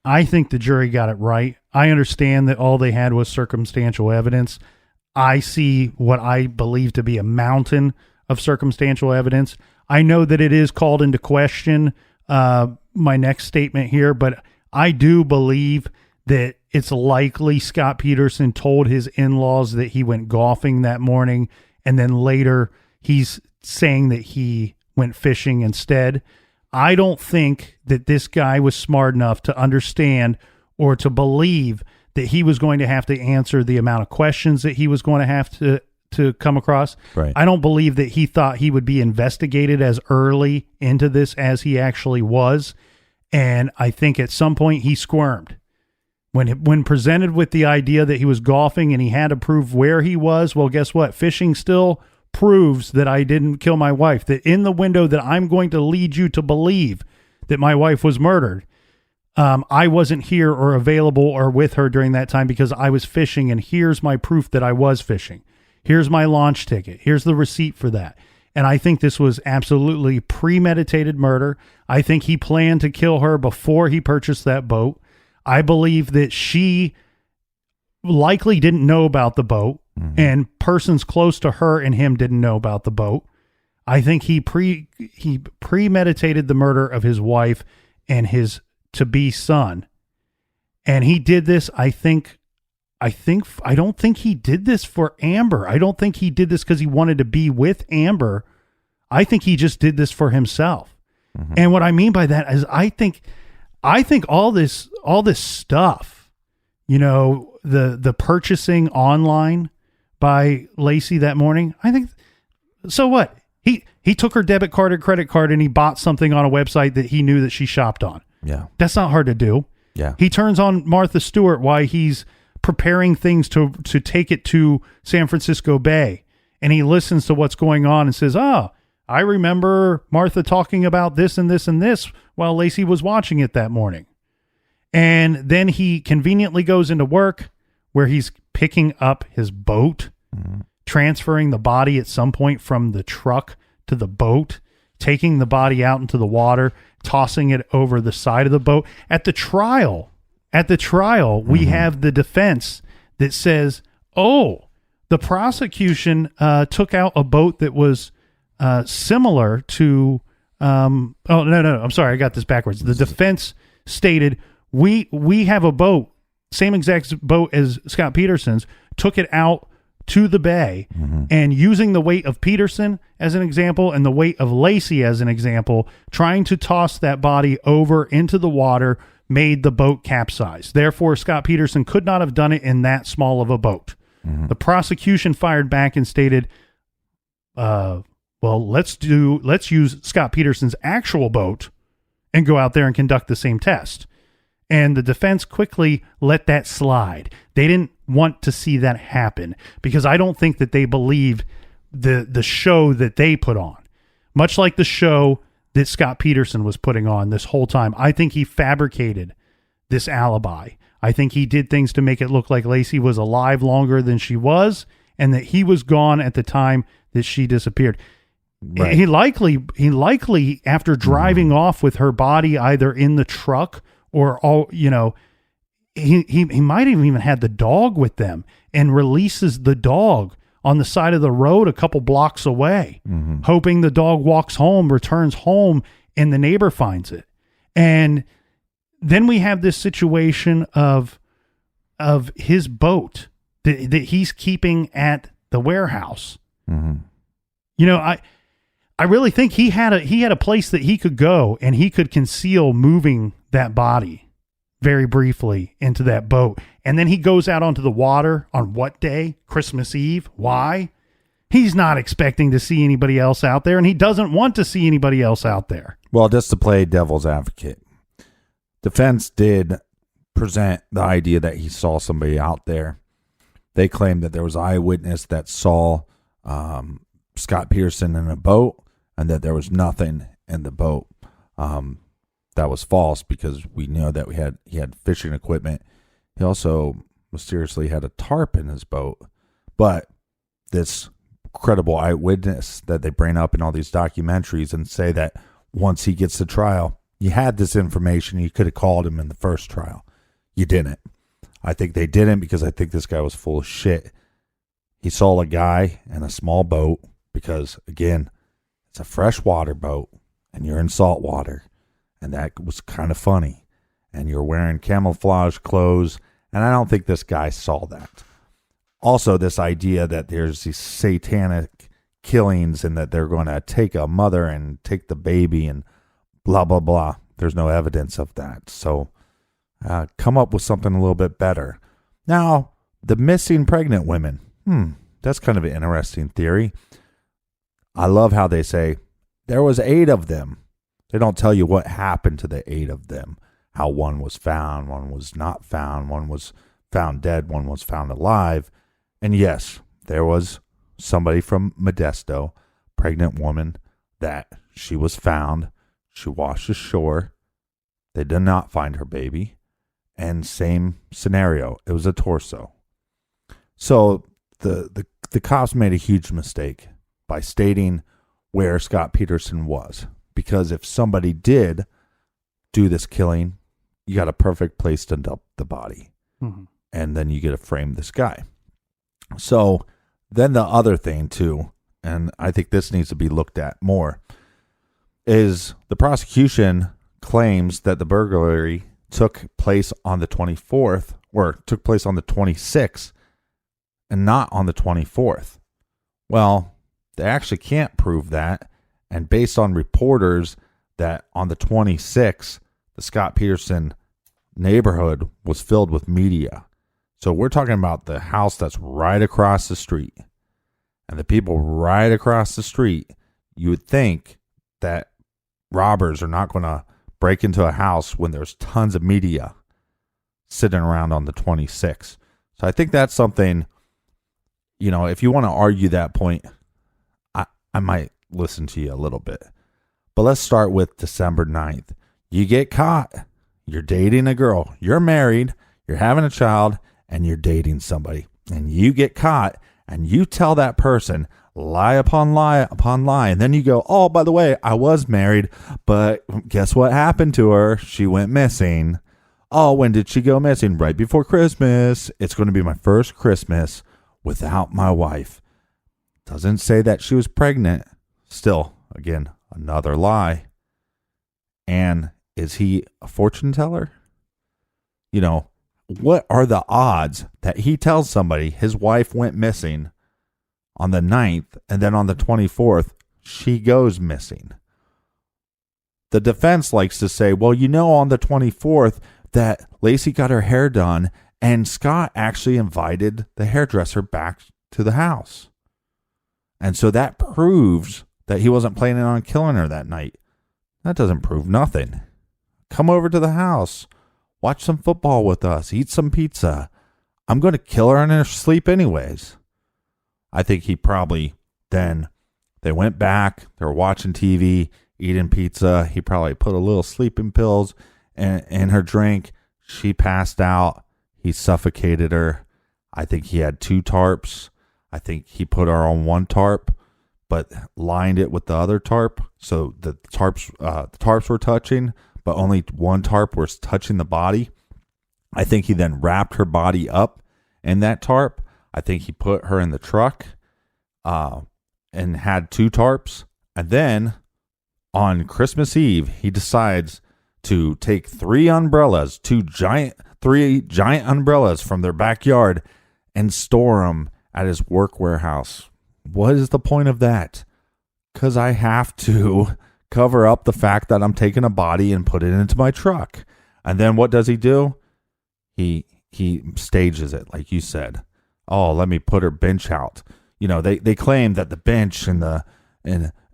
I think the jury got it right. I understand that all they had was circumstantial evidence. I see what I believe to be a mountain of circumstantial evidence. I know that it is called into question, my next statement here, but I do believe that it's likely Scott Peterson told his in-laws that he went golfing that morning, and then later he's saying that he went fishing instead. I don't think that this guy was smart enough to understand or to believe that he was going to have to answer the amount of questions that he was going to have to come across. Right. I don't believe that he thought he would be investigated as early into this as he actually was. And I think at some point he squirmed. When presented with the idea that he was golfing and he had to prove where he was, well, guess what? Fishing still proves that I didn't kill my wife, that in the window that I'm going to lead you to believe that my wife was murdered, I wasn't here or available or with her during that time because I was fishing, and here's my proof that I was fishing. Here's my launch ticket. Here's the receipt for that. And I think this was absolutely premeditated murder. I think he planned to kill her before he purchased that boat. I believe that she likely didn't know about the boat, and persons close to her and him didn't know about the boat. I think he premeditated the murder of his wife and his to-be son. And he did this, I don't think he did this for Amber. I don't think he did this because he wanted to be with Amber. I think he just did this for himself. Mm-hmm. And what I mean by that is I think all this stuff, the purchasing online by Laci that morning, I think, so what? He took her debit card or credit card and he bought something on a website that he knew that she shopped on. Yeah. That's not hard to do. Yeah. He turns on Martha Stewart while he's preparing things to take it to San Francisco Bay. And he listens to what's going on and says, I remember Martha talking about this and this and this while Laci was watching it that morning. And then he conveniently goes into work where he's picking up his boat, transferring the body at some point from the truck to the boat, taking the body out into the water, tossing it over the side of the boat. At the trial, we have the defense that says, the prosecution took out a boat that was similar to, no, I'm sorry, I got this backwards. The defense stated, we have a boat same exact boat as Scott Peterson's, took it out to the bay, and using the weight of Peterson as an example and the weight of Laci as an example, trying to toss that body over into the water made the boat capsize. Therefore, Scott Peterson could not have done it in that small of a boat. The prosecution fired back and stated, well, let's use Scott Peterson's actual boat and go out there and conduct the same test. And the defense quickly let that slide. They didn't want to see that happen because I don't think that they believed the show that they put on. Much like the show that Scott Peterson was putting on this whole time. I think he fabricated this alibi. I think he did things to make it look like Laci was alive longer than she was and that he was gone at the time that she disappeared. Right. He likely after driving off with her body either in the truck or all, he might have even had the dog with them and releases the dog on the side of the road a couple blocks away, hoping the dog walks home, returns home, and the neighbor finds it. And then we have this situation of his boat that he's keeping at the warehouse. I really think he had a place that he could go and he could conceal moving that body very briefly into that boat. And then he goes out onto the water on what day? Christmas Eve. Why? He's not expecting to see anybody else out there, and he doesn't want to see anybody else out there. Well, just to play devil's advocate, defense did present the idea that he saw somebody out there. They claimed that there was an eyewitness that saw Scott Peterson in a boat and that there was nothing in the boat. That was false because we know that he had fishing equipment. He also mysteriously had a tarp in his boat. But this credible eyewitness that they bring up in all these documentaries and say that once he gets to trial, you had this information, you could have called him in the first trial. You didn't. I think they didn't because I think this guy was full of shit. He saw a guy in a small boat because, again, it's a freshwater boat and you're in salt water. And that was kind of funny. And you're wearing camouflage clothes. And I don't think this guy saw that. Also, this idea that there's these satanic killings and that they're going to take a mother and take the baby and blah, blah, blah. There's no evidence of that. So come up with something a little bit better. Now, the missing pregnant women. That's kind of an interesting theory. I love how they say there was 8 of them. They don't tell you what happened to the 8 of them. How one was found, one was not found, one was found dead, one was found alive. And yes, there was somebody from Modesto, pregnant woman, that she was found. She washed ashore. They did not find her baby. And same scenario. It was a torso. So the cops made a huge mistake by stating where Scott Peterson was. Because if somebody did do this killing, you got a perfect place to dump the body. And then you get to frame this guy. So then the other thing too, and I think this needs to be looked at more, is the prosecution claims that the burglary took place on the 24th or took place on the 26th and not on the 24th. Well, they actually can't prove that. And based on reporters that on the 26th, the Scott Peterson neighborhood was filled with media. So we're talking about the house that's right across the street. And the people right across the street, you would think that robbers are not going to break into a house when there's tons of media sitting around on the 26th. So I think that's something, if you want to argue that point, I might listen to you a little bit. But let's start with December 9th. You get caught. You're dating a girl. You're married. You're having a child. And you're dating somebody. And you get caught. And you tell that person lie upon lie upon lie. And then you go, oh, by the way, I was married. But guess what happened to her? She went missing. Oh, when did she go missing? Right before Christmas. It's going to be my first Christmas without my wife. Doesn't say that she was pregnant. Still, again, another lie. And is he a fortune teller? what are the odds that he tells somebody his wife went missing on the 9th and then on the 24th, she goes missing? The defense likes to say, well, on the 24th that Laci got her hair done and Scott actually invited the hairdresser back to the house. And so that proves that he wasn't planning on killing her that night. That doesn't prove nothing. Come over to the house. Watch some football with us. Eat some pizza. I'm going to kill her in her sleep anyways. I think he probably then, they went back. They were watching TV, eating pizza. He probably put a little sleeping pills in her drink. She passed out. He suffocated her. I think he had 2 tarps. I think he put her on one tarp, but lined it with the other tarp. So the tarps were touching, but only one tarp was touching the body. I think he then wrapped her body up in that tarp. I think he put her in the truck and had 2 tarps. And then on Christmas Eve, he decides to take 3 umbrellas, 3 giant umbrellas from their backyard and store them at his work warehouse. What is the point of that? Because I have to cover up the fact that I'm taking a body and put it into my truck. And then what does he do? He stages it, like you said. Oh, let me put her bench out. They claim that the bench and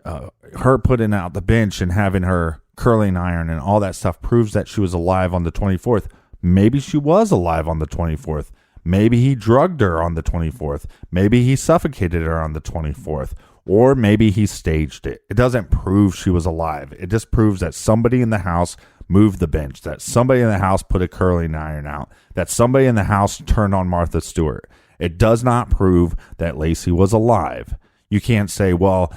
her putting out the bench and having her curling iron and all that stuff proves that she was alive on the 24th. Maybe she was alive on the 24th. Maybe he drugged her on the 24th. Maybe he suffocated her on the 24th. Or maybe he staged it. It doesn't prove she was alive. It just proves that somebody in the house moved the bench, that somebody in the house put a curling iron out, that somebody in the house turned on Martha Stewart. It does not prove that Laci was alive. You can't say, well,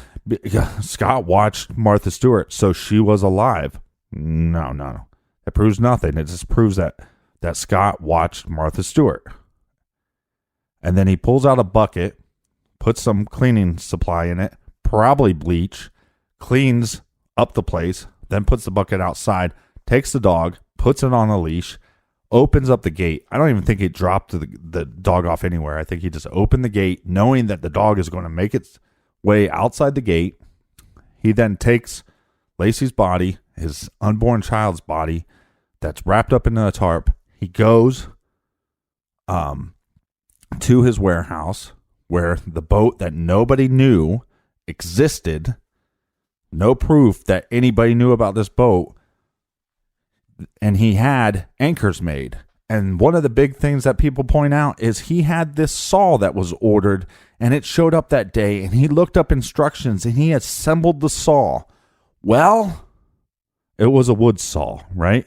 Scott watched Martha Stewart, so she was alive. No. It proves nothing. It just proves that Scott watched Martha Stewart. And then he pulls out a bucket, puts some cleaning supply in it, probably bleach, cleans up the place, then puts the bucket outside, takes the dog, puts it on a leash, opens up the gate. I don't even think he dropped the dog off anywhere. I think he just opened the gate, knowing that the dog is going to make its way outside the gate. He then takes Laci's body, his unborn child's body, that's wrapped up in a tarp. He goes to his warehouse where the boat that nobody knew existed, no proof that anybody knew about this boat, and he had anchors made. And one of the big things that people point out is he had this saw that was ordered, and it showed up that day, and he looked up instructions, and he assembled the saw. Well, it was a wood saw, right?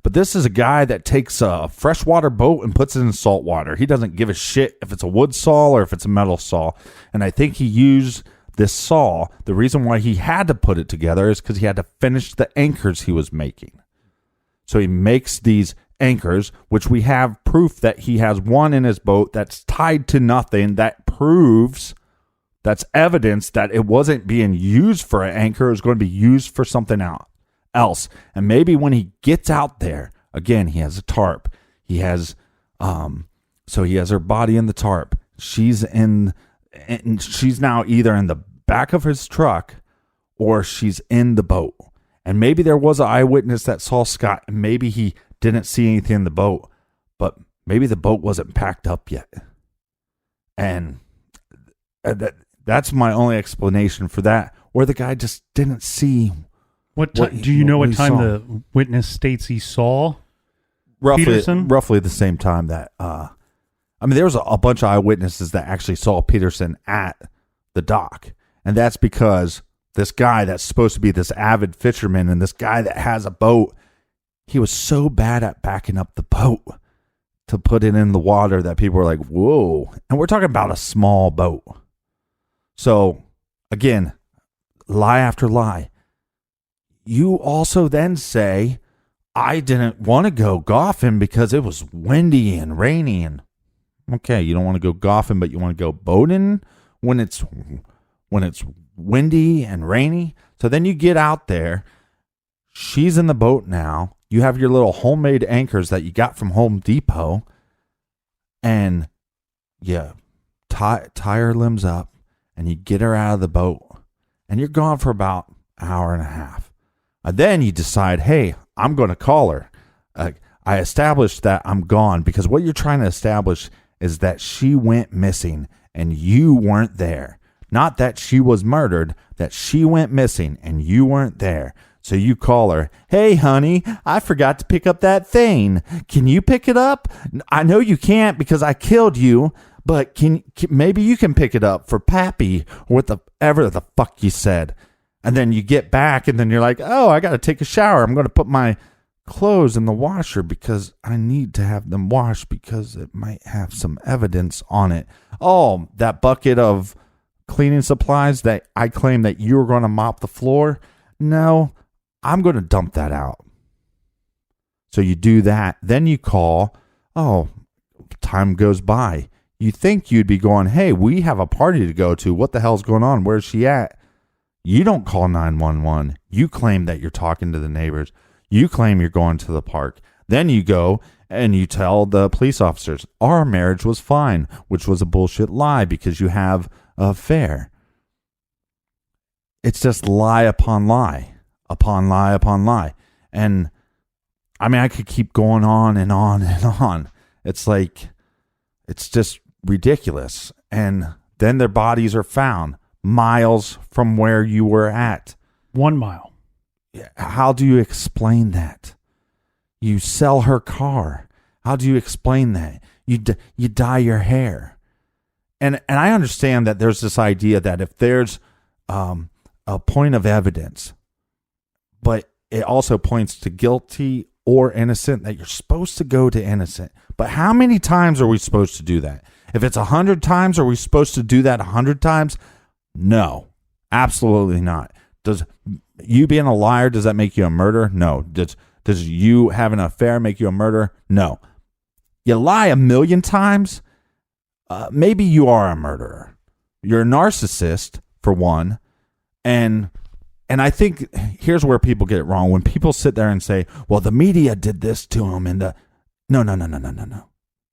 But this is a guy that takes a freshwater boat and puts it in salt water. He doesn't give a shit if it's a wood saw or if it's a metal saw. And I think he used this saw. The reason why he had to put it together is because he had to finish the anchors he was making. So he makes these anchors, which we have proof that he has one in his boat that's tied to nothing. That proves, that's evidence that it wasn't being used for an anchor. It was going to be used for something else. And maybe when he gets out there, again, he has a tarp. He has, so he has her body in the tarp. She's now either in the back of his truck or she's in the boat. And maybe there was an eyewitness that saw Scott, and maybe he didn't see anything in the boat, but maybe the boat wasn't packed up yet. And that's my only explanation for that. Or the guy just didn't see. Do you know what time the witness states he saw Peterson? Roughly the same time that, there was a bunch of eyewitnesses that actually saw Peterson at the dock. And that's because this guy that's supposed to be this avid fisherman and this guy that has a boat, he was so bad at backing up the boat to put it in the water that people were like, whoa. And we're talking about a small boat. So, again, lie after lie. You also then say, I didn't want to go golfing because it was windy and rainy. And okay, you don't want to go golfing, but you want to go boating when it's windy and rainy. So then you get out there. She's in the boat now. You have your little homemade anchors that you got from Home Depot, and you tie her limbs up, and you get her out of the boat, and you're gone for about an hour and a half. And then you decide, hey, I'm going to call her. I established that I'm gone, because what you're trying to establish is that she went missing and you weren't there. Not that she was murdered, that she went missing and you weren't there. So you call her, hey, honey, I forgot to pick up that thing. Can you pick it up? I know you can't because I killed you, but maybe you can pick it up for Pappy, or whatever the fuck you said. And then you get back, and then you're like, oh, I got to take a shower. I'm going to put my clothes in the washer because I need to have them washed because it might have some evidence on it. Oh, that bucket of cleaning supplies that I claim that you were going to mop the floor. No, I'm going to dump that out. So you do that. Then you call. Oh, time goes by. You think you'd be going, hey, we have a party to go to. What the hell's going on? Where's she at? You don't call 911. You claim that you're talking to the neighbors. You claim you're going to the park. Then you go and you tell the police officers, our marriage was fine, which was a bullshit lie because you have an affair. It's just lie upon lie. Upon lie upon lie. And I mean, I could keep going on and on and on. It's like, it's just ridiculous. And then their bodies are found miles from where you were at. 1 mile. How do you explain that? You sell her car. How do you explain that? You dye your hair. And I understand that there's this idea that if there's a point of evidence, but it also points to guilty or innocent, that you're supposed to go to innocent. But how many times are we supposed to do that? If it's 100 times, are we supposed to do that 100 times? No, absolutely not. Does you being a liar, does that make you a murderer? No. Does you having an affair make you a murderer? No. You lie 1,000,000 times, maybe you are a murderer. You're a narcissist, for one, and I think here's where people get it wrong. When people sit there and say, well, the media did this to him, and no.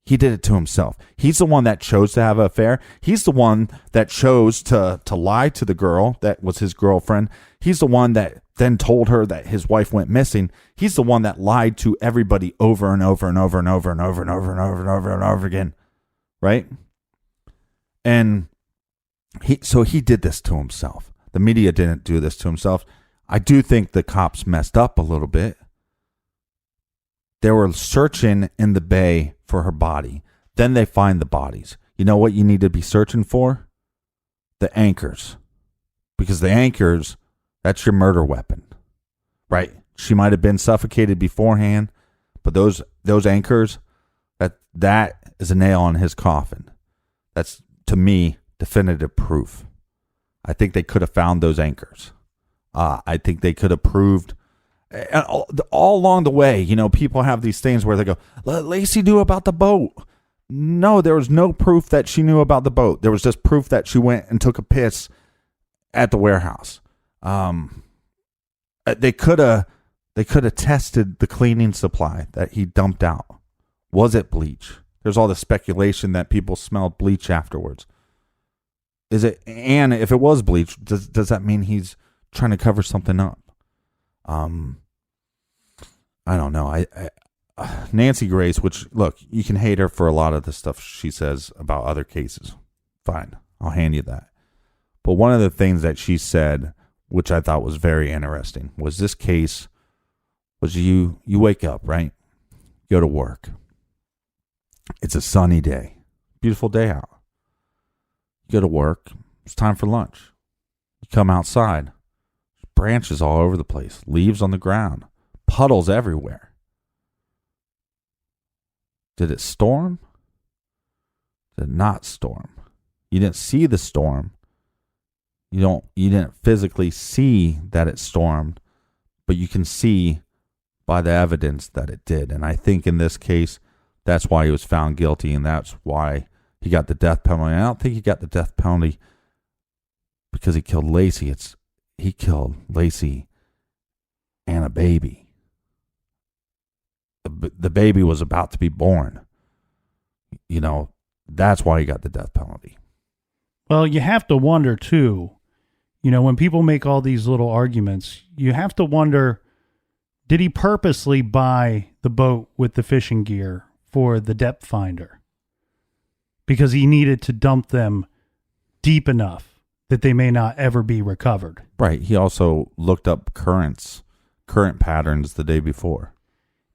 He did it to himself. He's the one that chose to have an affair. He's the one that chose to lie to the girl that was his girlfriend. He's the one that then told her that his wife went missing. He's the one that lied to everybody over and over and over and over and over and over and over and over and over again. Right? And he did this to himself. The media didn't do this to himself. I do think the cops messed up a little bit. They were searching in the bay for her body. Then they find the bodies. You know what you need to be searching for? The anchors. Because the anchors, that's your murder weapon. Right? She might have been suffocated beforehand, but those anchors, that is a nail on his coffin. That's, to me, definitive proof. I think they could have found those anchors. I think they could have proved. And all along the way, you know, people have these things where they go, Laci knew about the boat. No, there was no proof that she knew about the boat. There was just proof that she went and took a piss at the warehouse. They could have tested the cleaning supply that he dumped out. Was it bleach? There's all the speculation that people smelled bleach afterwards. Is it? And if it was bleach, does that mean he's trying to cover something up? I don't know. I Nancy Grace, which, look, you can hate her for a lot of the stuff she says about other cases. Fine, I'll hand you that. But one of the things that she said, which I thought was very interesting, was this case was you wake up, right? Go to work. It's a sunny day. Beautiful day out. You go to work. It's time for lunch. You come outside. Branches all over the place. Leaves on the ground. Puddles everywhere. Did it storm? Did it not storm? You didn't see the storm. You didn't physically see that it stormed, but you can see by the evidence that it did. And I think in this case, that's why he was found guilty, and that's why he got the death penalty. I don't think he got the death penalty because he killed Laci. He killed Laci and a baby. the baby was about to be born. You know, that's why he got the death penalty. Well, you have to wonder too, you know, when people make all these little arguments, you have to wonder, did he purposely buy the boat with the fishing gear for the depth finder? Because he needed to dump them deep enough that they may not ever be recovered. Right. He also looked up current patterns the day before.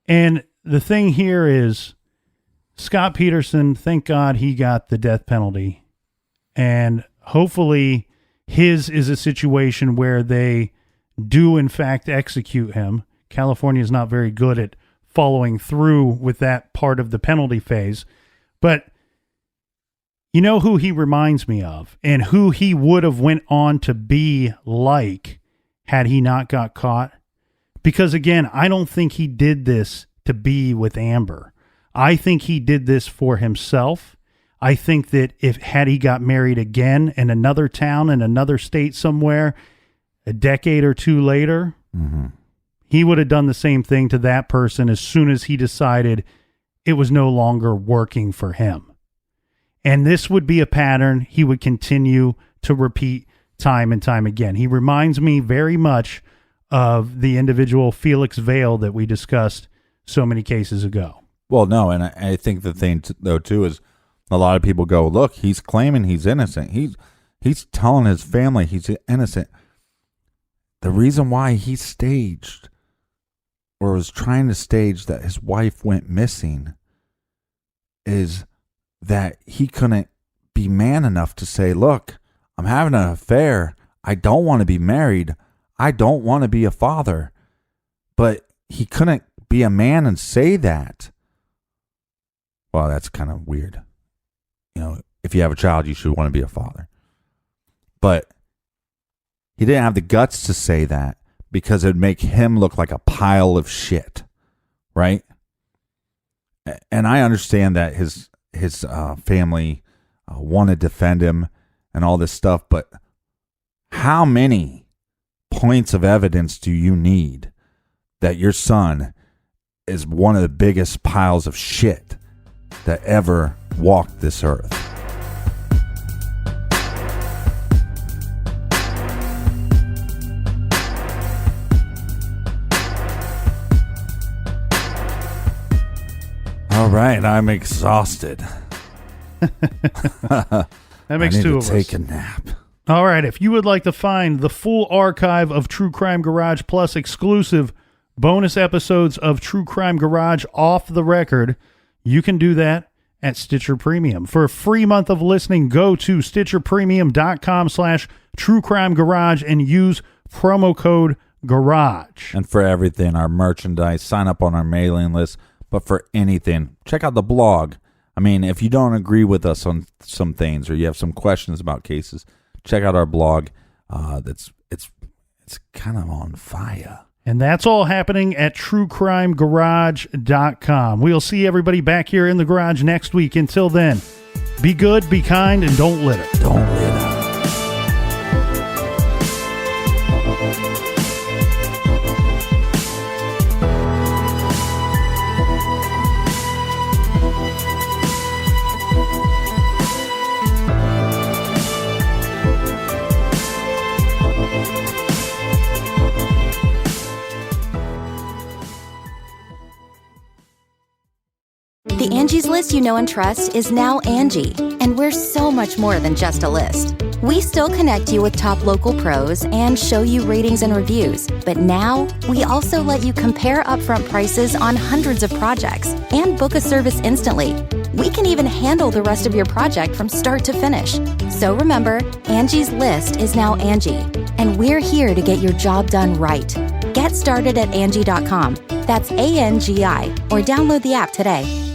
And the thing here is, Scott Peterson, thank God he got the death penalty. And hopefully his is a situation where they do in fact execute him. California is not very good at following through with that part of the penalty phase. But you know who he reminds me of and who he would have went on to be like had he not got caught? Because again, I don't think he did this to be with Amber. I think he did this for himself. I think that had he got married again in another town, in another state somewhere, a decade or two later, he would have done the same thing to that person as soon as he decided it was no longer working for him. And this would be a pattern he would continue to repeat time and time again. He reminds me very much of the individual Felix Vale that we discussed so many cases ago. Well, no, and I think the thing, though, too, is a lot of people go, look, he's claiming he's innocent. He's telling his family he's innocent. The reason why he staged or was trying to stage that his wife went missing is that he couldn't be man enough to say, look, I'm having an affair. I don't want to be married. I don't want to be a father. But he couldn't be a man and say that. Well, that's kind of weird. You know, if you have a child, you should want to be a father. But he didn't have the guts to say that because it would make him look like a pile of shit, right? And I understand that his family want to defend him and all this stuff, but how many points of evidence do you need that your son is one of the biggest piles of shit that ever walked this earth? All right, I'm exhausted. That makes two of us. Take a nap. All right, if you would like to find the full archive of True Crime Garage plus exclusive bonus episodes of True Crime Garage off the record, you can do that at Stitcher Premium. For a free month of listening, go to StitcherPremium.com/True Crime Garage and use promo code GARAGE. And for everything, our merchandise, sign up on our mailing list. But for anything, check out the blog. I mean, if you don't agree with us on some things or you have some questions about cases, check out our blog. It's kind of on fire. And that's all happening at truecrimegarage.com. We'll see everybody back here in the garage next week. Until then, be good, be kind, and don't litter. Don't litter. The Angie's List you know and trust is now Angie, and we're so much more than just a list. We still connect you with top local pros and show you ratings and reviews, but now we also let you compare upfront prices on hundreds of projects and book a service instantly. We can even handle the rest of your project from start to finish. So remember, Angie's List is now Angie, and we're here to get your job done right. Get started at Angie.com. That's ANGI, or download the app today.